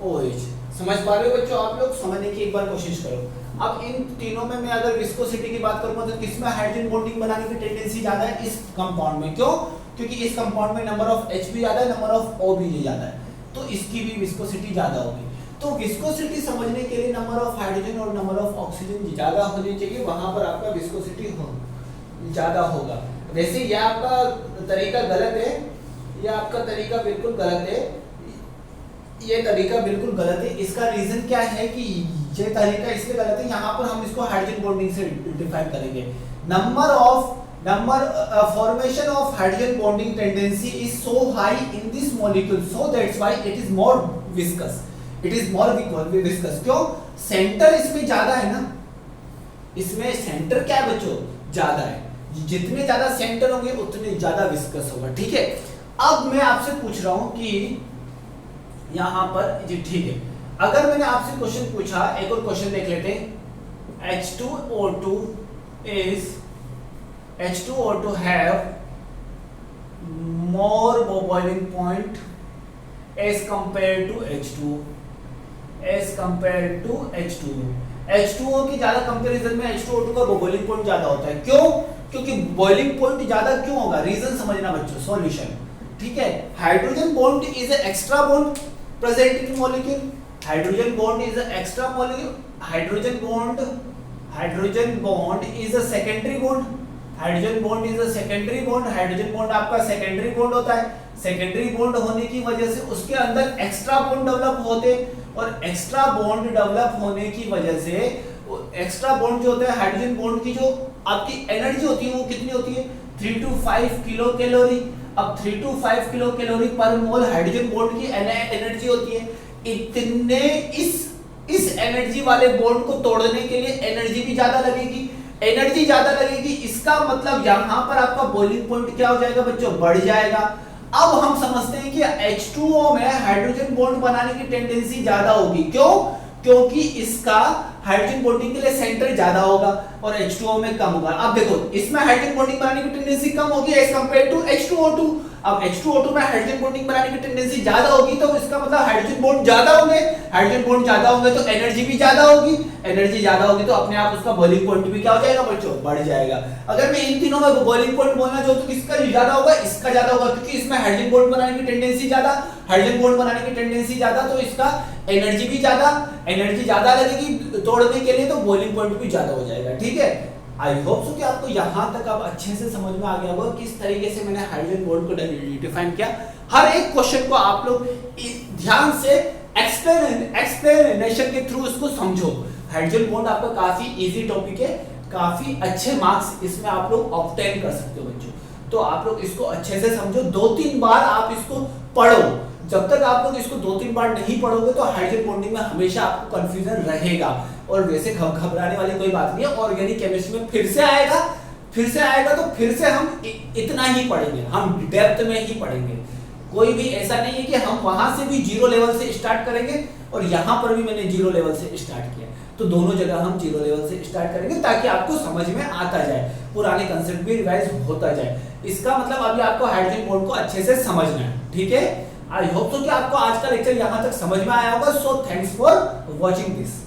[SPEAKER 1] OH। समझ पा रहे हो बच्चों आप लोग? समझने की एक बार कोशिश करो। अब इन तीनों में मैं अगर विस्कोसिटी की बात करूंगा तो किसमें हाइड्रोजन बॉन्डिंग बनाने की टेंडेंसी ज्यादा है? इस कंपाउंड में। क्यों? क्योंकि इस कंपाउंड में नंबर ऑफ H भी ज्यादा है, नंबर ऑफ O भी ज्यादा है, तो इसकी भी विस्कोसिटी ज्यादा होगी। तो विस्कोसिटी समझने के लिए नंबर ऑफ हाइड्रोजन और नंबर ऑफ ऑक्सीजन ज्यादा होनी चाहिए, वहां पर आपका विस्कोसिटी ज्यादा होगा। वैसे यह आपका तरीका गलत है, यह आपका तरीका बिल्कुल गलत है, ये तरीका बिल्कुल गलत है। इसका रीजन क्या है कि ये तरीका इसलिए गलत है, यहाँ पर हम इसको हाइड्रोजन बॉन्डिंग से डिफाइन करेंगे। formation of hydrogen bonding tendency is so high in this molecule, so that's why it is more viscous, it is more viscous। क्यों? सेंटर इसमें ज्यादा है ना, इसमें सेंटर क्या है बच्चों? ज्यादा है, जितने ज्यादा सेंटर होंगे उतने ज्यादा विस्कस होगा। ठीक है, अब मैं आपसे पूछ रहा हूं कि यहां पर जी ठीक है, अगर मैंने आपसे क्वेश्चन पूछा, एक और क्वेश्चन देख लेते हैं। H2O2 have more boiling point as compared to H2O, H2O की ज्यादा कंपैरिजन में H2O2 का बॉइलिंग पॉइंट ज्यादा होता है। क्यों? क्योंकि बॉइलिंग पॉइंट ज्यादा क्यों होगा? रीजन समझना बच्चों, सॉल्यूशन। ठीक है, hydrogen bond is a extra bond present in molecule, hydrogen bond is a extra molecule, hydrogen bond is a secondary bond, hydrogen bond is a secondary bond, hydrogen bond आपका secondary bond होता है। Secondary bond होने की वजह से उसके अंदर extra bond develop होते, और एक्स्ट्रा बॉन्ड डेवलप होने की वजह से एक्स्ट्रा बॉन्ड जो होता है, हाइड्रोजन बॉन्ड की जो आपकी एनर्जी होती है वो कितनी होती है? 3 to 5 किलो कैलोरी। अब 3 to 5 किलो कैलोरी पर मोल हाइड्रोजन बॉन्ड की एनर्जी होती है। इतने इस एनर्जी वाले बॉन्ड को तोड़ने के लिए एनर्जी भी ज्यादा लगेगी, एनर्जी ज्यादा लगेगी, इसका मतलब यहां पर आपका बॉइलिंग पॉइंट क्या हो जाएगा बच्चों? बढ़ जाएगा। अब हम समझते हैं कि H2O में हाइड्रोजन बॉन्ड बनाने की टेंडेंसी ज्यादा होगी। क्यों? क्योंकि इसका हाइड्रोजन बॉन्डिंग के लिए सेंटर ज्यादा होगा और H2O में कम होगा। अब देखो, इसमें हाइड्रोजन बॉन्डिंग बनाने की टेंडेंसी कम होगी एज कंपेयर टू H2O2। अब H2O2 में हाइड्रोजन बॉन्डिंग बनाने की टेंडेंसी ज्यादा होगी, तो इसका मतलब हाइड्रोजन बॉन्ड ज्यादा होंगे, हाइड्रोजन बॉन्ड ज्यादा होंगे तो एनर्जी भी ज्यादा होगी, एनर्जी ज्यादा होगी तो अपने आप उसका बॉइलिंग पॉइंट भी क्या हो जाएगा बच्चों? बढ़ जाएगा। अगर मैं इन तीनों में बॉइलिंग पॉइंट बोलना चाहूं तो किसका ज्यादा होगा? इसका ज्यादा होगा, क्योंकि इसमें हाइड्रोजन बॉन्ड बनाने की टेंडेंसी ज्यादा, हाइड्रोजन बॉन्ड बनाने की टेंडेंसी ज्यादा, तो इसका एनर्जी भी ज्यादा, एनर्जी ज्यादा लगेगी तोड़ने के लिए, तो बॉइलिंग पॉइंट भी ज्यादा हो जाएगा। ठीक है, आई होप सो कि आपको यहां तक अब अच्छे से समझ में आ गया होगा किस तरीके से मैंने हाइड्रोजन बॉन्ड को डिफाइन किया। हर एक क्वेश्चन को आप लोग ध्यान से एक्सप्लेनेशन के थ्रू इसको समझो। हाइड्रोजन बॉन्ड आपका काफी इजी टॉपिक है, काफी अच्छे मार्क्स इसमें आप लोग ऑब्टेन कर सकते हो बच्चों। तो आप लोग इसको अच्छे से समझो, 2-3 बार आप इसको पढ़ो। जब तक आप लोग इसको 2-3 बार नहीं पढ़ोगे तो हाइड्रोजन बॉन्डिंग में हमेशा आपको कंफ्यूजन रहेगा। और वैसे घबराने वाली कोई बात नहीं है, ऑर्गेनिक केमिस्ट्री में फिर से आएगा तो फिर से हम इतना ही पढ़ेंगे, हम डेप्थ में ही पढ़ेंगे। कोई भी ऐसा नहीं है कि हम वहां से भी 0 लेवल से स्टार्ट करेंगे और यहां पर भी मैंने 0 लेवल से स्टार्ट किया, तो दोनों जगह हम 0 लेवल से स्टार्ट करेंगे ताकि आपको समझ में आता जाए, पुराने कंसेप्ट भी रिवाइज होता जाए। इसका मतलब अभी आपको हाइड्रोजन बॉन्ड को अच्छे से समझना है। ठीक है, आई होप तो कि आपको आज का लेक्चर यहां तक समझ में आया होगा। So thanks for watching this.